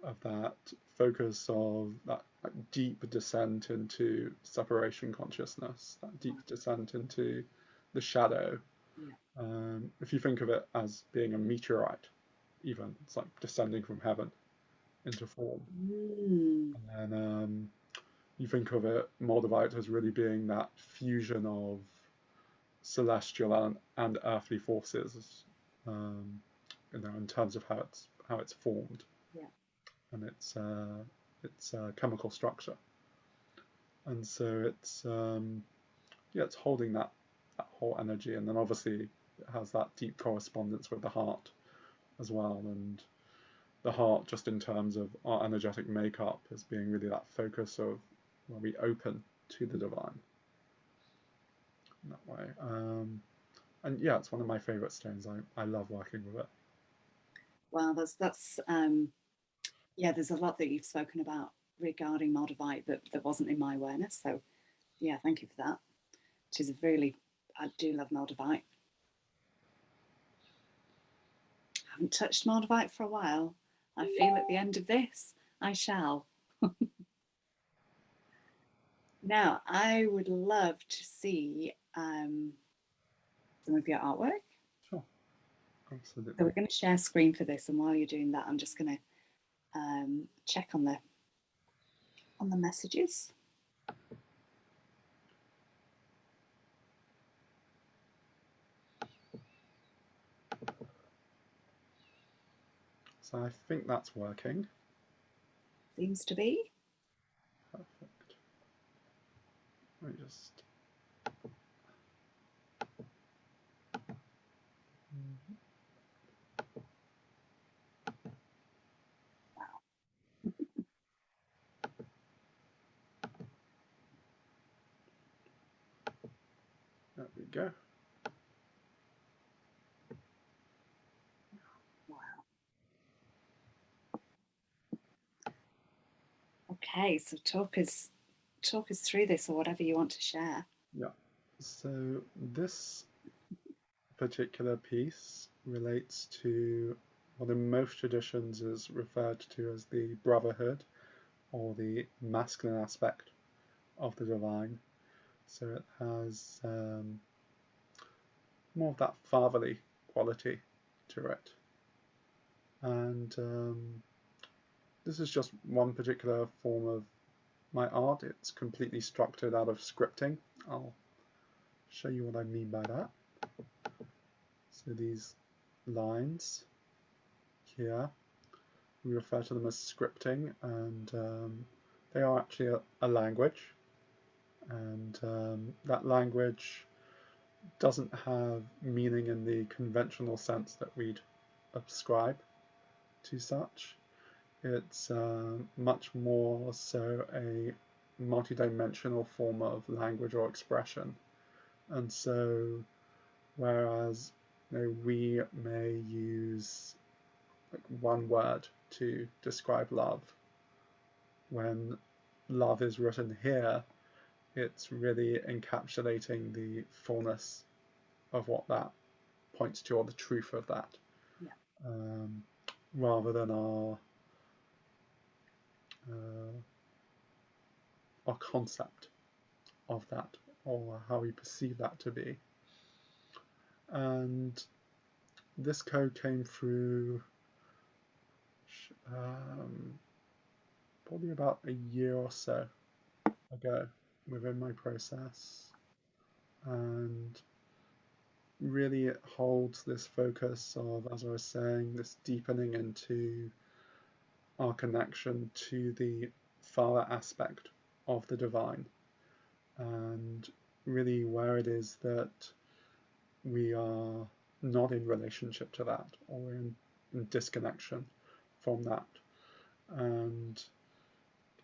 of that focus of that deep descent into separation consciousness, that deep descent into the shadow. If you think of it as being a meteorite, even, it's like descending from heaven into form. And then you think of it, Moldavite, as really being that fusion of celestial and earthly forces, in terms of how it's formed, and its chemical structure. And so it's holding that whole energy, and then obviously it has that deep correspondence with the heart as well, and the heart just in terms of our energetic makeup as being really that focus of where we open to the divine in that way. And yeah, it's one of my favorite stones. I love working with it. Wow, that's yeah, there's a lot that you've spoken about regarding Moldavite that wasn't in my awareness. So yeah, thank you for that. Which is really, I do love Moldavite. I haven't touched Moldavite for a while. I feel at the end of this, I shall. Now, I would love to see some of your artwork. Sure, So we're absolutely. going to share screen for this, and while you're doing that, I'm just going to check on the messages. So I think that's working. Seems to be. Perfect. Let me just. Wow. There we go. Wow. Okay, so talk us through this, or whatever you want to share. Yeah. So this particular piece relates to what in most traditions is referred to as the brotherhood or the masculine aspect of the divine. So it has more of that fatherly quality to it. And this is just one particular form of my art. It's completely structured out of scripting. I'll show you what I mean by that. So these lines here, we refer to them as scripting, and they are actually a language. And that language doesn't have meaning in the conventional sense that we'd ascribe to such. It's much more so a multidimensional form of language or expression. And so, whereas we may use like one word to describe love, when love is written here, it's really encapsulating the fullness of what that points to, or the truth of that, Yeah. rather than uh, our concept of that, or how we perceive that to be. And this code came through um, probably about a year or so ago within my process. And really it holds this focus of, as I was saying, this deepening into our connection to the father aspect of the divine, and really where it is that we are not in relationship to that, or in disconnection from that. And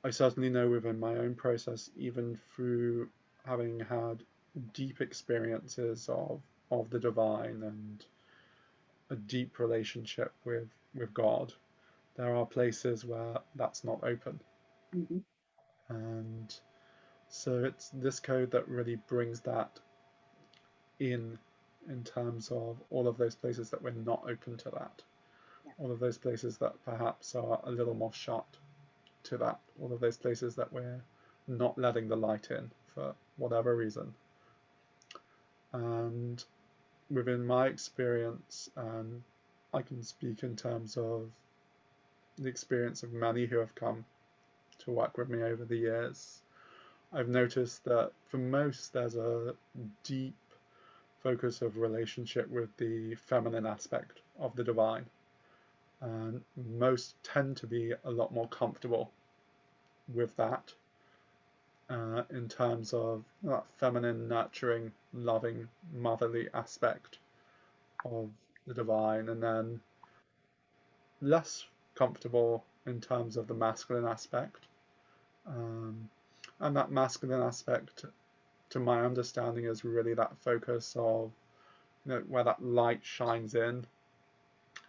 I certainly know within my own process, even through having had deep experiences of the divine and a deep relationship with God, there are places where that's not open. Mm-hmm. And so it's this code that really brings that in terms of all of those places that we're not open to that, Yeah. all of those places that perhaps are a little more shut to that, all of those places that we're not letting the light in for whatever reason. And within my experience, and I can speak in terms of the experience of many who have come to work with me over the years, I've noticed that for most there's a deep focus of relationship with the feminine aspect of the divine, and most tend to be a lot more comfortable with that, in terms of that feminine, nurturing, loving, motherly aspect of the divine, and then less comfortable in terms of the masculine aspect. Um, and that masculine aspect, to my understanding, is really that focus of, where that light shines in,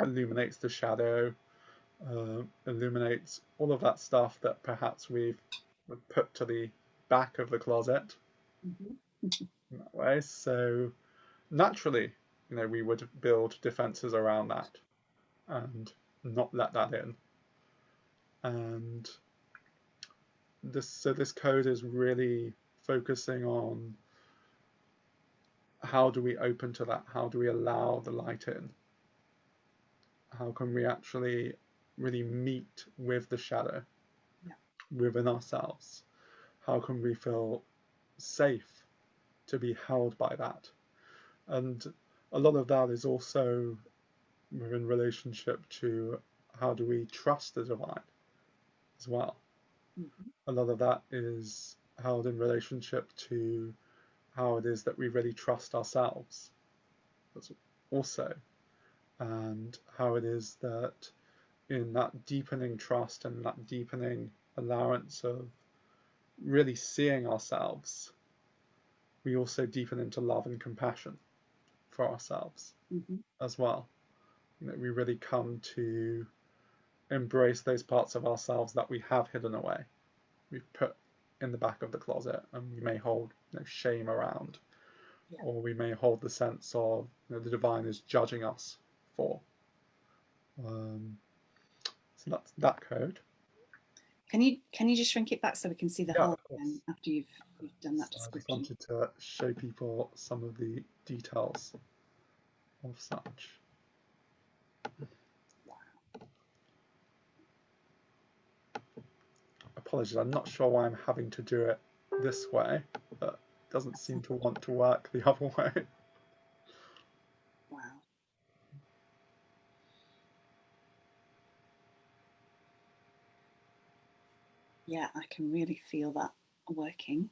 illuminates the shadow, illuminates all of that stuff that perhaps we've put to the back of the closet Mm-hmm. in that way. So naturally, we would build defenses around that and not let that in. And this code is really focusing on how do we open to that? How do we allow the light in? How can we actually really meet with the shadow Yeah. within ourselves? How can we feel safe to be held by that? And a lot of that is also in relationship to how do we trust the divine as well. Mm-hmm. A lot of that is held in relationship to how it is that we really trust ourselves also, and how it is that in that deepening trust and that deepening allowance of really seeing ourselves we also deepen into love and compassion for ourselves as well. We really come to embrace those parts of ourselves that we have hidden away, we've put in the back of the closet, and we may hold shame around, or we may hold the sense of the divine is judging us for. So that's that code. Can you just shrink it back so we can see the whole again after you've done that description? I just wanted to show people some of the details of such. Apologies, I'm not sure why I'm having to do it this way, but it doesn't seem to want to work the other way. Wow. Yeah, I can really feel that working.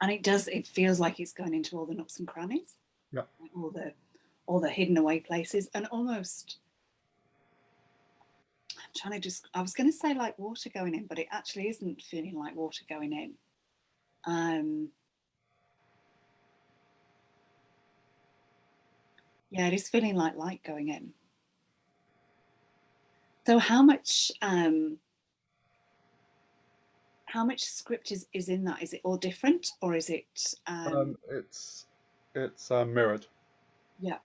And it feels like it's going into all the nooks and crannies. Yeah. All the hidden away places, and almost, I was going to say like water going in, but it actually isn't feeling like water going in. Yeah, it is feeling like light going in. So how much script is in that? Is it all different, or is it? It's mirrored. Yeah.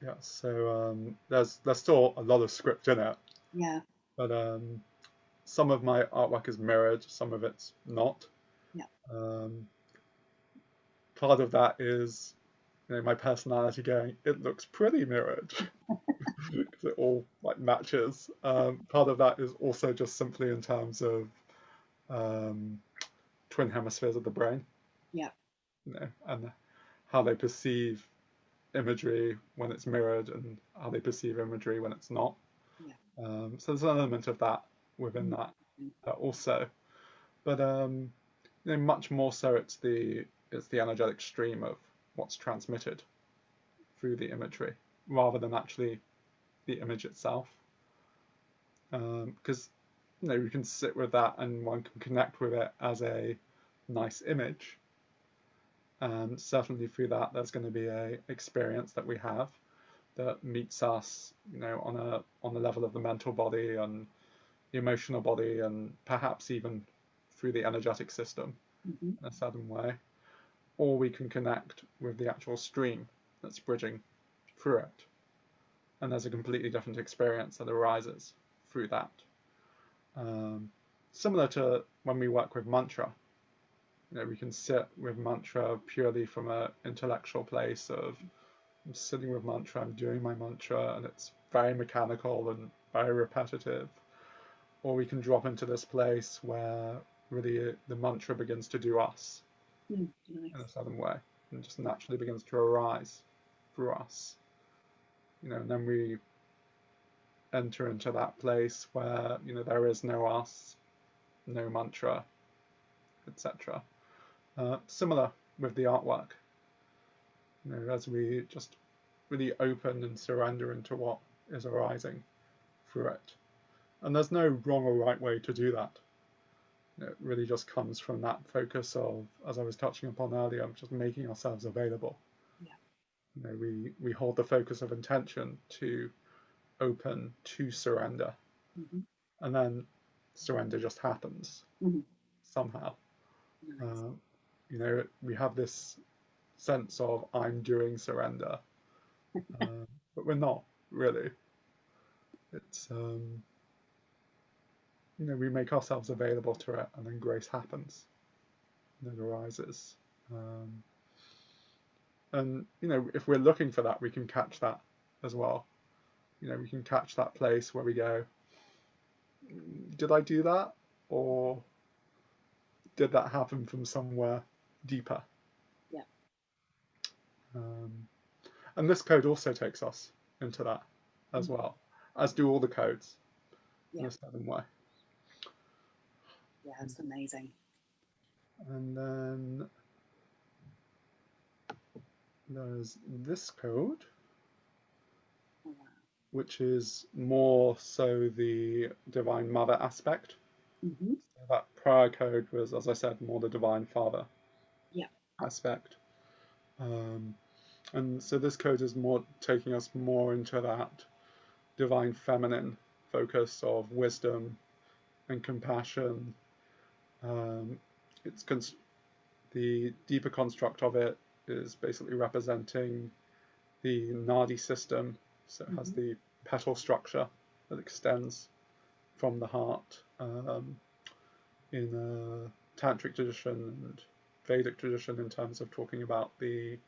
Yeah. So there's still a lot of script in it. Yeah. But some of my artwork is mirrored, some of it's not. Yeah. Part of that is my personality going, it looks pretty mirrored, because it all like matches. Part of that is also just simply in terms of twin hemispheres of the brain. Yeah. And how they perceive imagery when it's mirrored, and how they perceive imagery when it's not. Yeah. So there's an element of that within that also, but much more so it's the energetic stream of what's transmitted through the imagery rather than actually the image itself, because we can sit with that and one can connect with it as a nice image, and certainly through that there's going to be a experience that we have that meets us on the level of the mental body and the emotional body, and perhaps even through the energetic system in a certain way, or we can connect with the actual stream that's bridging through it, and there's a completely different experience that arises through that. Similar to when we work with mantra, we can sit with mantra purely from an intellectual place of I'm sitting with mantra, I'm doing my mantra, and it's very mechanical and very repetitive. Or we can drop into this place where really the mantra begins to do us in a certain way, and just naturally begins to arise through us. And then we enter into that place where there is no us, no mantra, etc. Similar with the artwork. As we just really open and surrender into what is arising through it. And there's no wrong or right way to do that. It really just comes from that focus of, as I was touching upon earlier, just making ourselves available. Yeah. We hold the focus of intention to open, to surrender. And then surrender just happens somehow. We have this sense of I'm doing surrender, but we're not really. It's we make ourselves available to it, and then grace happens, and it arises. And if we're looking for that, we can catch that as well. We can catch that place where we go, did I do that, or did that happen from somewhere deeper? Yeah. And this code also takes us into that as well, as do all the codes in a certain way. Yeah, it's amazing. And then there's this code, which is more so the Divine Mother aspect Mm-hmm. So that prior code was, as I said, more the Divine Father Yeah. aspect. Um, and so this code is more taking us more into that divine feminine focus of wisdom and compassion. Um, it's the deeper construct of it is basically representing the Nadi system. So it has Mm-hmm. the petal structure that extends from the heart in a tantric tradition and Vedic tradition in terms of talking about the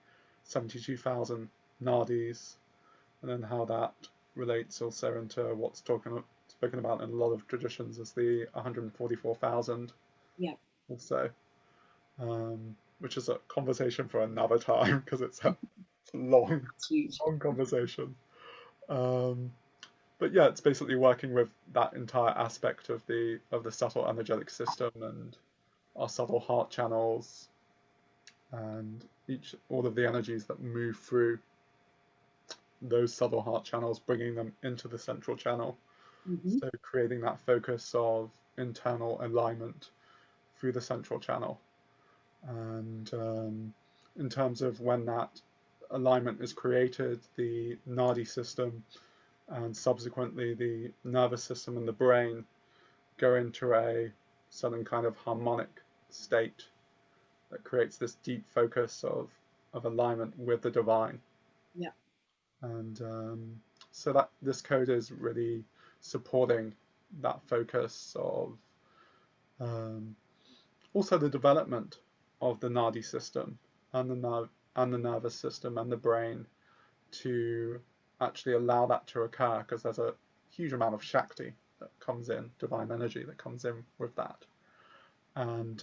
72,000 nadis, and then how that relates also into what's spoken about in a lot of traditions as the 144,000 Yeah. or so, which is a conversation for another time because it's a long, It's huge. long conversation. Um, but yeah, it's basically working with that entire aspect of the subtle energetic system and our subtle heart channels and all of the energies that move through those subtle heart channels, bringing them into the central channel. Mm-hmm. So creating that focus of internal alignment through the central channel. And in terms of when that alignment is created, the nadi system and subsequently the nervous system and the brain go into a certain kind of harmonic state that creates this deep focus of alignment with the divine. Yeah. And so that this code is really supporting that focus of um, also the development of the nadi system and the nervous system and the brain to actually allow that to occur, because there's a huge amount of shakti that comes in, divine energy that comes in with that, and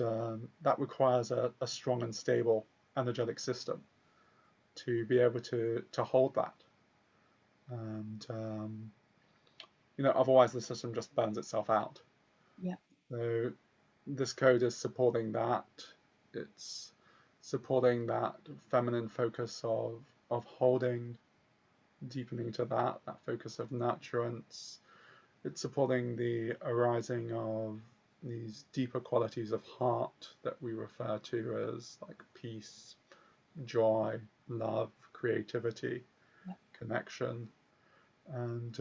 that requires a strong and stable energetic system to be able to hold that. And otherwise the system just burns itself out. Yeah. So this code is supporting that. It's supporting that feminine focus of holding, deepening to that focus of nurturance. It's supporting the arising of these deeper qualities of heart that we refer to as like peace, joy, love, creativity, Yeah. connection. And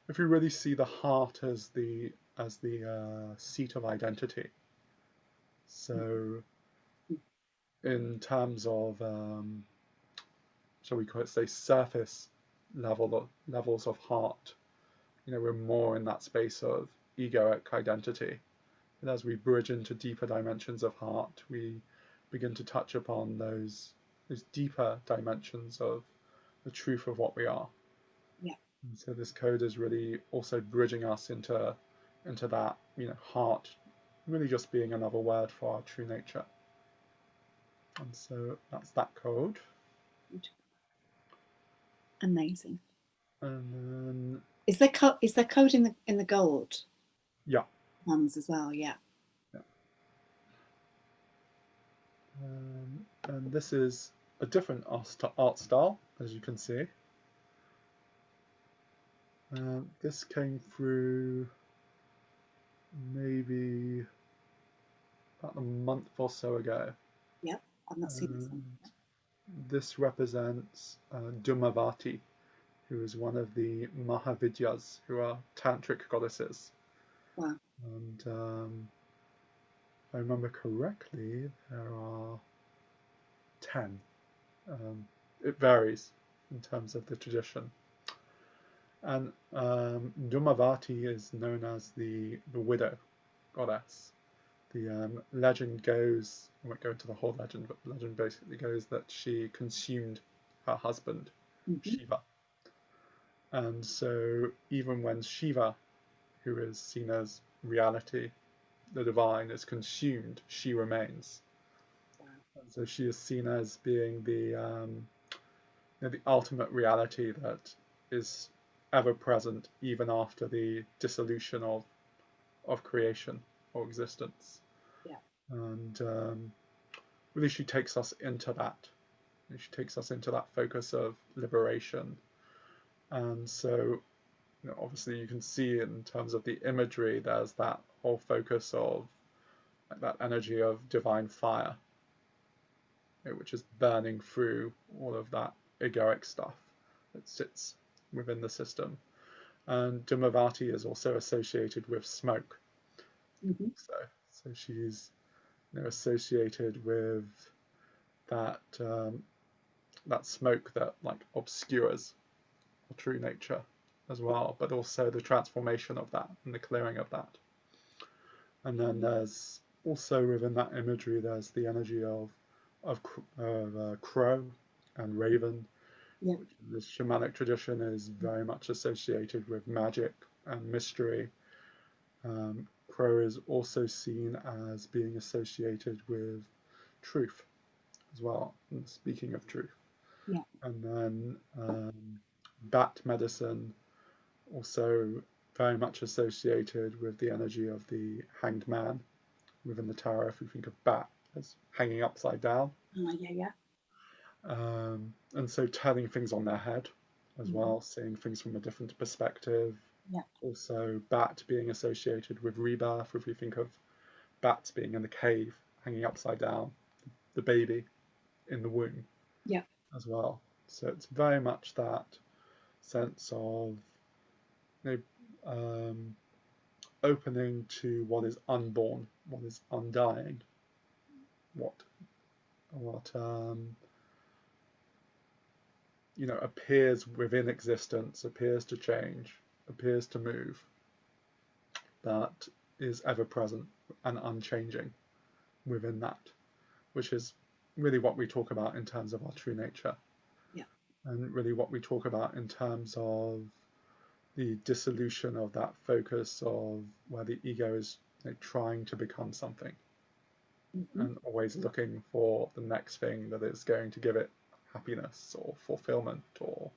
if you really see the heart as the seat of identity, so in terms of shall we call it say surface levels of heart, we're more in that space of egoic identity. And as we bridge into deeper dimensions of heart, we begin to touch upon those deeper dimensions of the truth of what we are. Yeah. And so this code is really also bridging us into that, heart really just being another word for our true nature. And so that's that code. Amazing. And then Is there code in the gold yeah, ones as well? Yeah. yeah. And this is a different art style, as you can see. This came through maybe about a month or so ago. Yeah. I've not seen this one. And this represents Dumavati, who is one of the Mahavidyas, who are tantric goddesses. Wow. And if I remember correctly, there are 10. It varies in terms of the tradition. And Dumavati is known as the widow goddess. The legend goes, I won't go into the whole legend, but the legend basically goes that she consumed her husband, Mm-hmm. Shiva. And so even when Shiva, who is seen as reality, the divine, is consumed, she remains. Wow. And so she is seen as being the ultimate reality that is ever present even after the dissolution of creation or existence. Yeah. And really she takes us into that. She takes us into that focus of liberation. And so obviously you can see in terms of the imagery, there's that whole focus of like that energy of divine fire, which is burning through all of that egoic stuff that sits within the system. And Dimavati is also associated with smoke. Mm-hmm. So she's associated with that that smoke that like obscures our true nature as well, but also the transformation of that and the clearing of that. And then there's also within that imagery, there's the energy of crow and raven, Yeah. which in this shamanic tradition is very much associated with magic and mystery. Crow is also seen as being associated with truth as well, and speaking of truth. Yeah. And then bat medicine also very much associated with the energy of the hanged man within the tarot. If we think of bat as hanging upside down, Yeah. and so turning things on their head as Mm-hmm. well, seeing things from a different perspective. Yeah. Also, bat being associated with rebirth. If we think of bats being in the cave, hanging upside down, the baby in the womb, Yeah. as well. So it's very much that sense of you know, opening to what is unborn, what is undying, what appears within existence, appears to change, appears to move, that is ever present and unchanging within that, which is really what we talk about in terms of our true nature. Yeah. And really what we talk about in terms of the dissolution of that focus of where the ego is trying to become something, Mm-hmm. and always looking for the next thing that is going to give it happiness or fulfillment or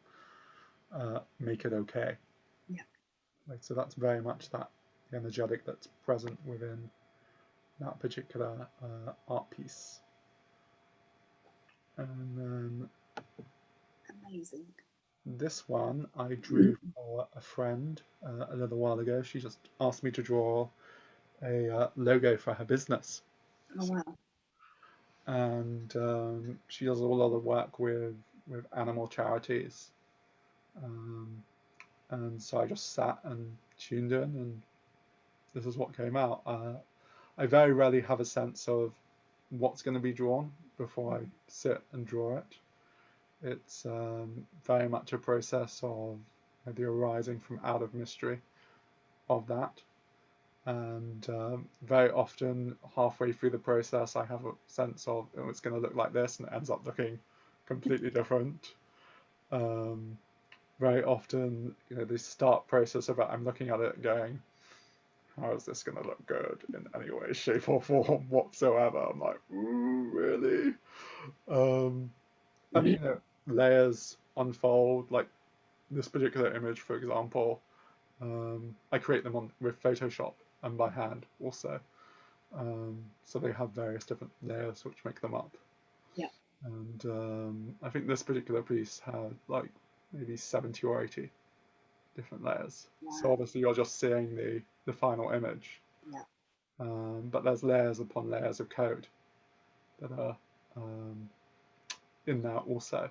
make it okay. Yeah. So that's very much that energetic that's present within that particular art piece. And then Amazing. this one I drew for a friend a little while ago. She just asked me to draw a logo for her business. Oh wow. And she does a lot of work with animal charities. Um, and so I just sat and tuned in, and this is what came out. I very rarely have a sense of what's going to be drawn before I sit and draw it. It's very much a process of the arising from out of mystery of that. And very often, halfway through the process, I have a sense of it's going to look like this, and it ends up looking completely different. Very often, the start process of it, I'm looking at it going, how is this going to look good in any way, shape, or form whatsoever? I'm like, ooh, really? And layers unfold. Like this particular image, for example, I create them with Photoshop and by hand also. So they have various different layers which make them up. Yeah. And I think this particular piece had like maybe 70 or 80 different layers. Wow. So obviously you're just seeing the final image. Yeah. But there's layers upon layers of code that are in there also,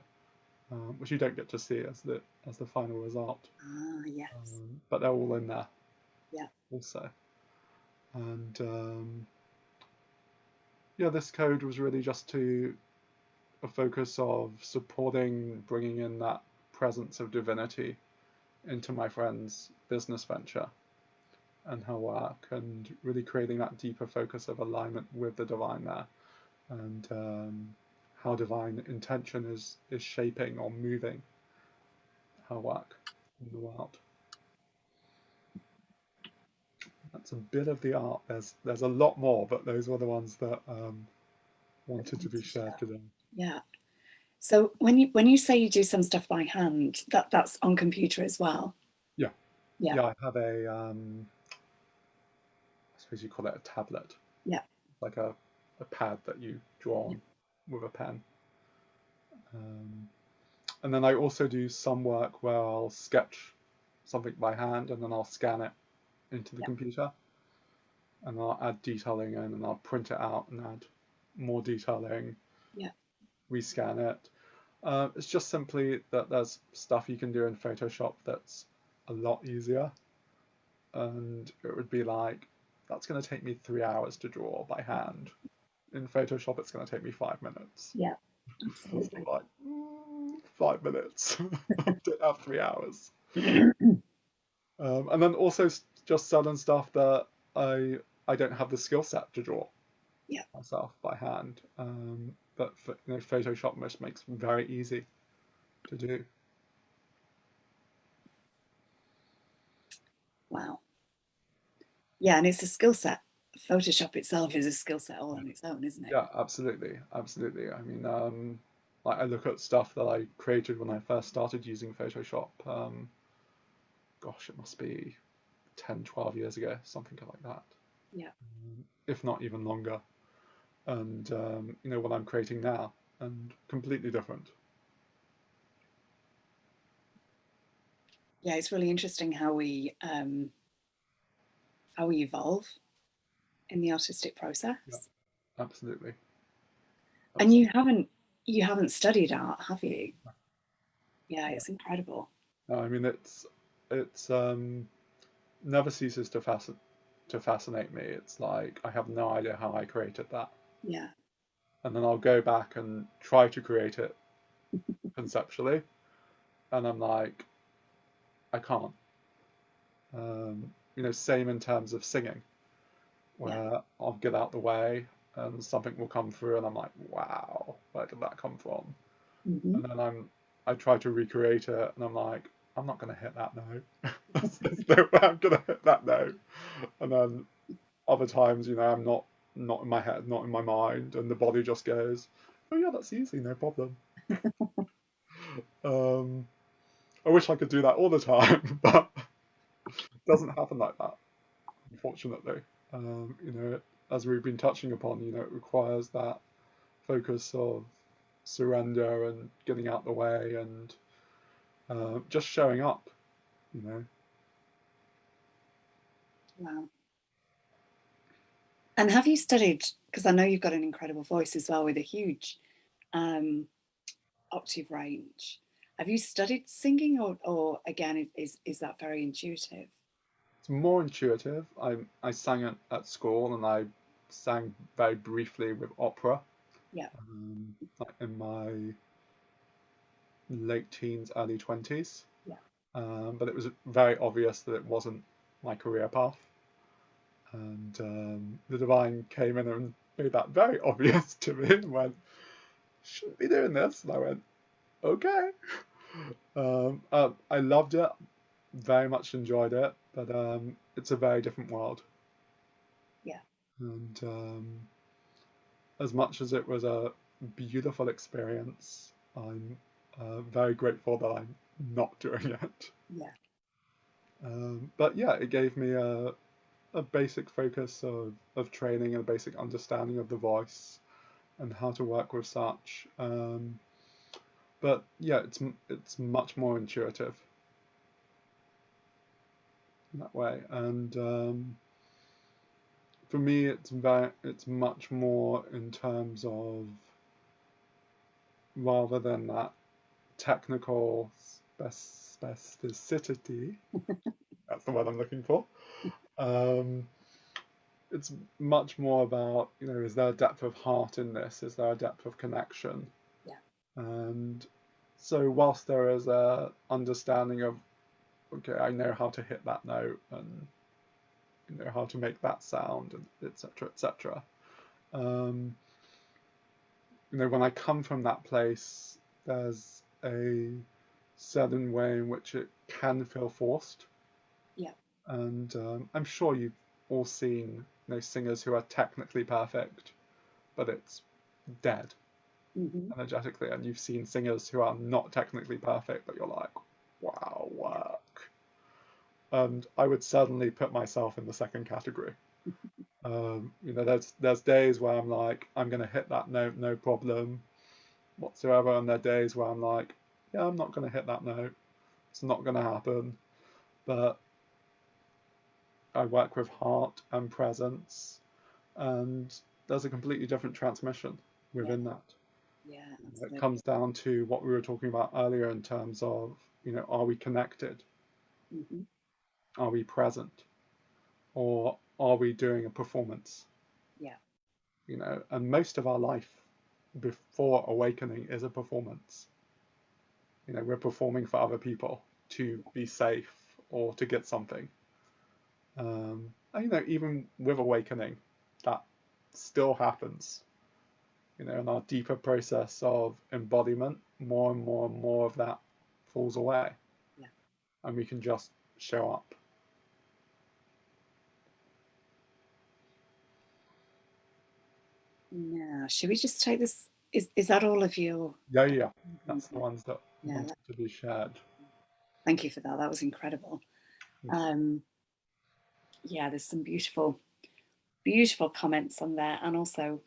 which you don't get to see as the final result. Yes. But they're all in there. Yeah. Also. And this code was really just to a focus of supporting, bringing in that presence of divinity into my friend's business venture and her work, and really creating that deeper focus of alignment with the divine there, and how divine intention is shaping or moving her work in the world. That's a bit of the art. There's a lot more, but those were the ones that wanted to be shared today. Yeah. So when you say you do some stuff by hand, that's on computer as well. Yeah. Yeah. Yeah, I have I suppose you call it a tablet. Yeah. Like a pad that you draw on with a pen. And then I also do some work where I'll sketch something by hand, and then I'll scan it into the Yeah. computer, and I'll add detailing in, and I'll print it out and add more detailing, Yeah. rescan it. It's just simply that there's stuff you can do in Photoshop that's a lot easier, and it would be like, that's going to take me 3 hours to draw by hand. In Photoshop, it's going to take me 5 minutes. Yeah. It's Absolutely. like 5 minutes. I don't have 3 hours. And then also just certain stuff that I don't have the skill set to draw Yeah. myself by hand. But Photoshop just makes very easy to do. Wow. Yeah, and it's a skill set. Photoshop itself is a skill set all on its own, isn't it? Yeah, absolutely, absolutely. I mean, like I look at stuff that I created when I first started using Photoshop. Gosh, it must be 10, 12 years ago, something like that, Yeah. if not even longer. And what I'm creating now, and completely different. Yeah, it's really interesting how we evolve in the artistic Yeah, process. absolutely. And Absolutely. you haven't studied art, have you? Yeah, Yeah. it's incredible. No, I mean, it's never ceases to fascinate me. It's like I have no idea how I created that, Yeah. and then I'll go back and try to create it conceptually, and I'm like, I can't. Same in terms of singing, Yeah. where I'll get out the way and something will come through, and I'm like, wow, where did that come from? Hmm. And then I try to recreate it, and I'm like, I'm not gonna hit that note. There's no way I'm gonna hit that note. And then other times, I'm not in my head, not in my mind, and the body just goes, oh yeah, that's easy, no problem. Um, I wish I could do that all the time, but it doesn't happen like that, unfortunately. As we've been touching upon, it requires that focus of surrender and getting out the way and just showing up, you know. Wow. And have you studied, because I know you've got an incredible voice as well with a huge um, octave range. Have you studied singing or again, is that very intuitive? It's more intuitive. I sang at school, and I sang very briefly with opera, Yeah. like in my late teens, early 20s. Yeah. But it was very obvious that it wasn't my career path. And the divine came in and made that very obvious to me and went, shouldn't be doing this. And I went, okay. I loved it, very much enjoyed it, but it's a very different world. Yeah. And as much as it was a beautiful experience, I'm very grateful that I'm not doing it. Yeah. But yeah, it gave me a basic focus of training and a basic understanding of the voice and how to work with such. But yeah, it's much more intuitive in that way. And for me, it's much more in terms of, rather than that technical specificity. That's the word I'm looking for. Um, it's much more about, is there a depth of heart in this? Is there a depth of connection? Yeah. And so, whilst there is a understanding of, okay, I know how to hit that note and how to make that sound, and etc., etc. Um, when I come from that place, there's a certain way in which it can feel forced. Yeah. And I'm sure you've all seen singers who are technically perfect, but it's dead Hmm. energetically. And you've seen singers who are not technically perfect, but you're like, wow, Yeah. work. And I would certainly put myself in the second category. There's days where I'm like, I'm going to hit that note, no problem whatsoever. And there are days where I'm like, yeah, I'm not going to hit that note. It's not going to happen. but I work with heart and presence, and there's a completely different transmission Yeah. within that. Yeah. It Absolutely. comes down to what we were talking about earlier in terms of, are we connected? Hmm. Are we present? Or are we doing a performance? Yeah. And most of our life before awakening is a performance. We're performing for other people to be safe or to get something. And, even with awakening, that still happens. In our deeper process of embodiment, more and more and more of that falls away, Yeah. and we can just show up. Now, should we just take this? Is that all of your Yeah, yeah, that's the yeah. ones that Yeah. wanted to be shared. Thank you for that. That was incredible. Um, yeah, there's some beautiful, beautiful comments on there, and also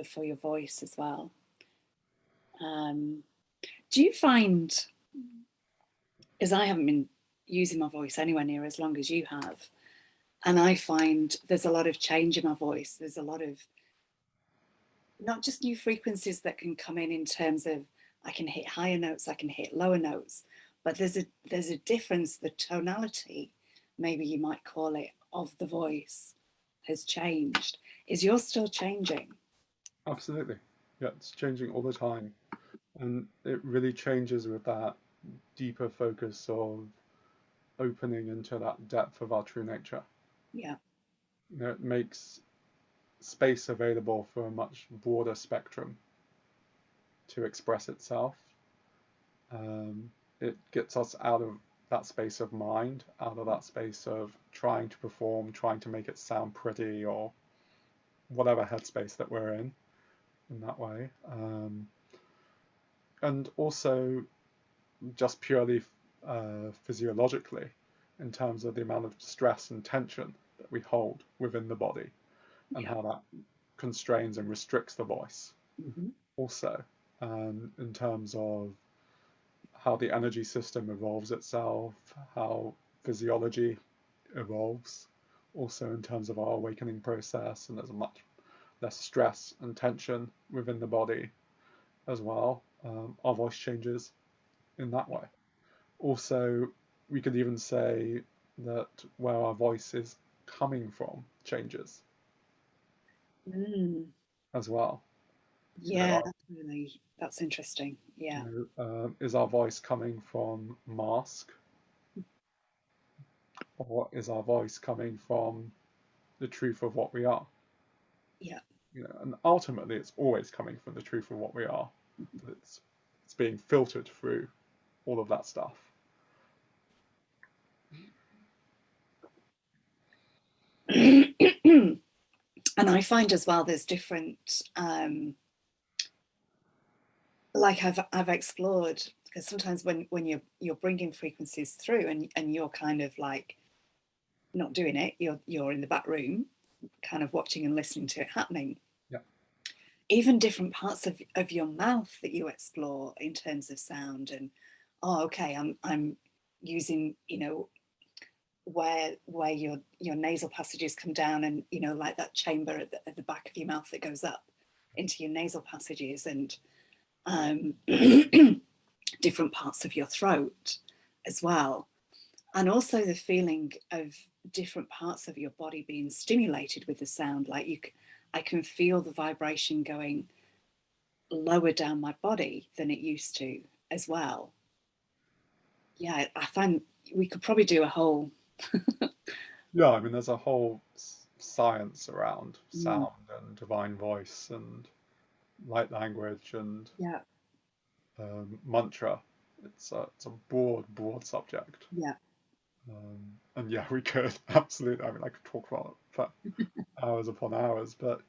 for your voice as well. Um, do you find, as I haven't been using my voice anywhere near as long as you have, and I find there's a lot of change in my voice. There's a lot of not just new frequencies that can come in terms of I can hit higher notes, I can hit lower notes, but there's a difference. The tonality, maybe you might call it, of the voice has changed. Is yours still changing? Absolutely. Yeah, it's changing all the time. And it really changes with that deeper focus of opening into that depth of our true nature. Yeah. It makes space available for a much broader spectrum to express itself. It gets us out of that space of mind, out of that space of trying to perform, trying to make it sound pretty, or whatever headspace that we're in that way. And also just purely physiologically, in terms of the amount of stress and tension that we hold within the body, and Yeah. how that constrains and restricts the voice Mm-hmm. also, in terms of how the energy system evolves itself, how physiology evolves, also in terms of our awakening process, and there's much less stress and tension within the body as well. Our voice changes in that way. Also, we could even say that where our voice is coming from changes Mm. as well. You Yeah, know, that's interesting. Yeah. is our voice coming from mask, or is our voice coming from the truth of what we are? Yeah. And ultimately, it's always coming from the truth of what we are. But it's being filtered through all of that stuff. And I find as well there's different like I've explored, because sometimes when you're bringing frequencies through and you're kind of like not doing it, you're in the back room kind of watching and listening to it happening. Yeah, Even different parts of your mouth that you explore in terms of sound, and oh okay, I'm using, where your nasal passages come down, and like that chamber at the back of your mouth that goes up into your nasal passages, and um, different parts of your throat as well. And also the feeling of different parts of your body being stimulated with the sound. Like I can feel the vibration going lower down my body than it used to as well. Yeah, I find we could probably do a whole. yeah. I mean, there's a whole science around Mm, sound and divine voice and light language and yeah, mantra. It's a broad subject. yeah, And yeah, we could absolutely. I mean, I could talk about it for hours upon hours, but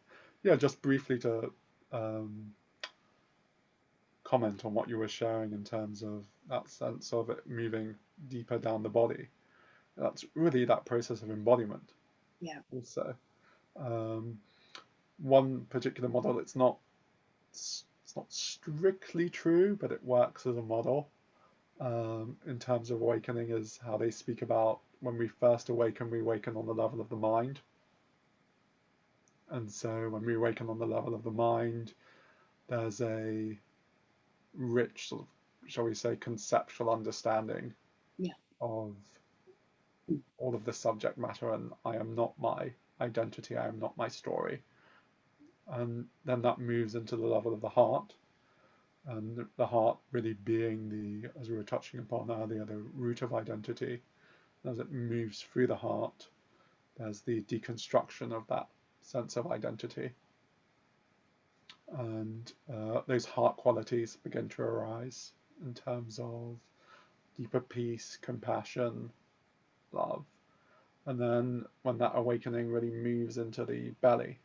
yeah, just briefly to um, comment on what you were sharing in terms of that sense of it moving deeper down the body. That's really that process of embodiment. yeah, Also, um, one particular model. It's not strictly true, but it works as a model. in terms of awakening is how they speak about when we first awaken, we awaken on the level of the mind. And so when we awaken on the level of the mind, there's a rich sort of, shall we say, conceptual understanding of all of the subject matter, and I am not my identity, I am not my story. And then that moves into the level of the heart, and the heart really being the, as we were touching upon earlier, the root of identity. As it moves through the heart, there's the deconstruction of that sense of identity. And those heart qualities begin to arise in terms of deeper peace, compassion, love. And then when that awakening really moves into the belly,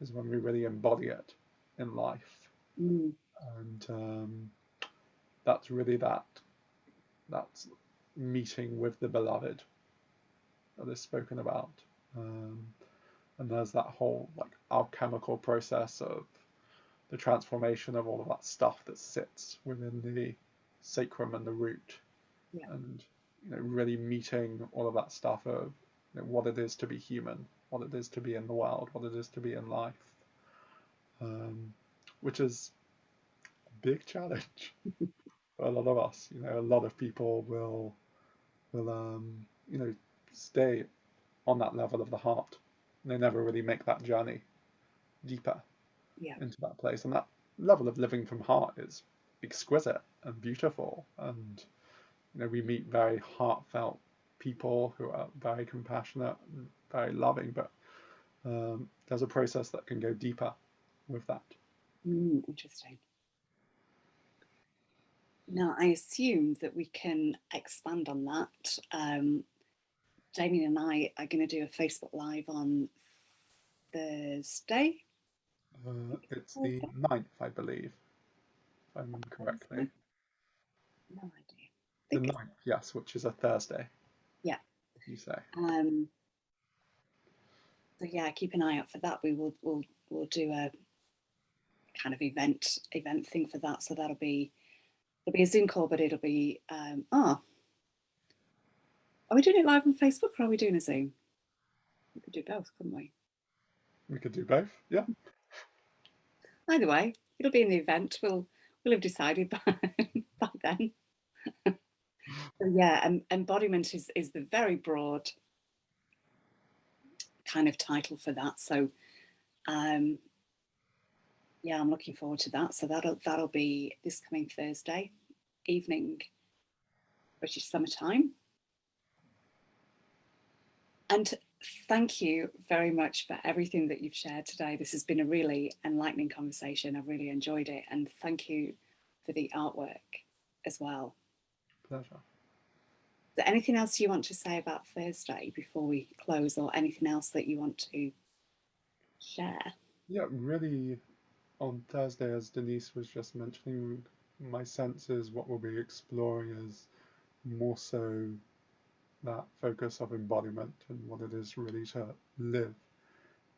is when we really embody it in life. And that's really that's meeting with the beloved that is spoken about. And there's that whole like alchemical process of the transformation of all of that stuff that sits within the sacrum and the root, and really meeting all of that stuff of what it is to be human, what it is to be in the world, what it is to be in life, which is a big challenge for a lot of us. A lot of people will stay on that level of the heart. They never really make that journey deeper into that place. And that level of living from heart is exquisite and beautiful. And we meet very heartfelt people who are very compassionate and very loving, but there's a process that can go deeper with that. Interesting. Now, I assume that we can expand on that. Damian and I are going to do a Facebook Live on Thursday. It's the 9th, I believe, if I remember correctly. No idea. The 9th, yes, which is a Thursday. Yeah. You say. So yeah, keep an eye out for that. We'll do a kind of event thing for that. So it'll be a Zoom call, but it'll be are we doing it live on Facebook or are we doing a Zoom? We could do both, couldn't we? We could do both, yeah. Either way, it'll be in the event. We'll have decided by then. So yeah, embodiment is the very broad kind of title for that. So yeah, I'm looking forward to that. So that'll be this coming Thursday evening, British summertime. And thank you very much for everything that you've shared today. This has been a really enlightening conversation. I've really enjoyed it. And thank you for the artwork as well. Pleasure. Is there anything else you want to say about Thursday before we close, or anything else that you want to share? Yeah, really, on Thursday, as Denise was just mentioning, my sense is what we'll be exploring is more so that focus of embodiment and what it is really to live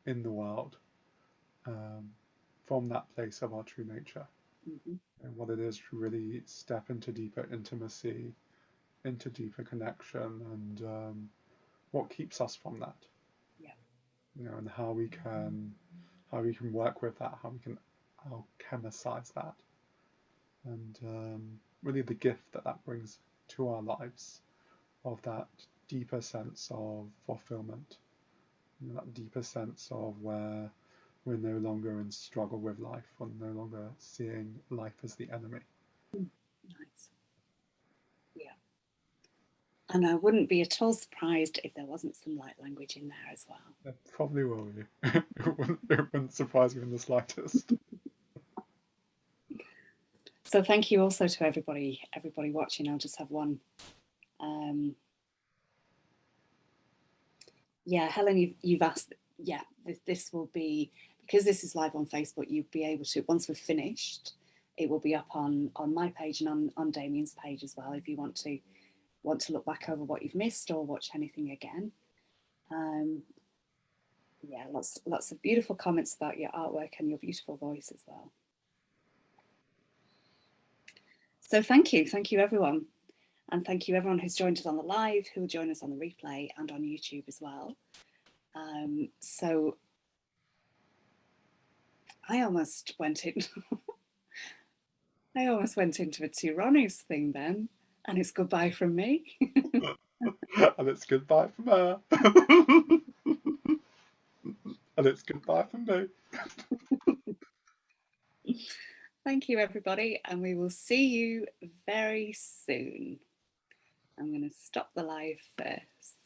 in the world from that place of our true nature, and what it is to really step into deeper intimacy, into deeper connection, and what keeps us from that. And how we can work with that, how we can alchemicize that, and really the gift that brings to our lives of that deeper sense of fulfillment, that deeper sense of where we're no longer in struggle with life, we're no longer seeing life as the enemy. Nice. Yeah. And I wouldn't be at all surprised if there wasn't some light language in there as well. There probably will be. It wouldn't surprise me in the slightest. So thank you also to everybody watching. I'll just have one. Yeah, Helen, you've asked. Yeah, this will be, because this is live on Facebook. You'll be able to, once we've finished, it will be up on my page and on Damian's page as well. If you want to look back over what you've missed or watch anything again. Yeah, lots of beautiful comments about your artwork and your beautiful voice as well. So thank you everyone. And thank you everyone who's joined us on the live, who will join us on the replay and on YouTube as well. So I almost went into a Two Ronnies thing then, and it's goodbye from me. And it's goodbye from her. And it's goodbye from me. Thank you everybody, and we will see you very soon. I'm going to stop the live first.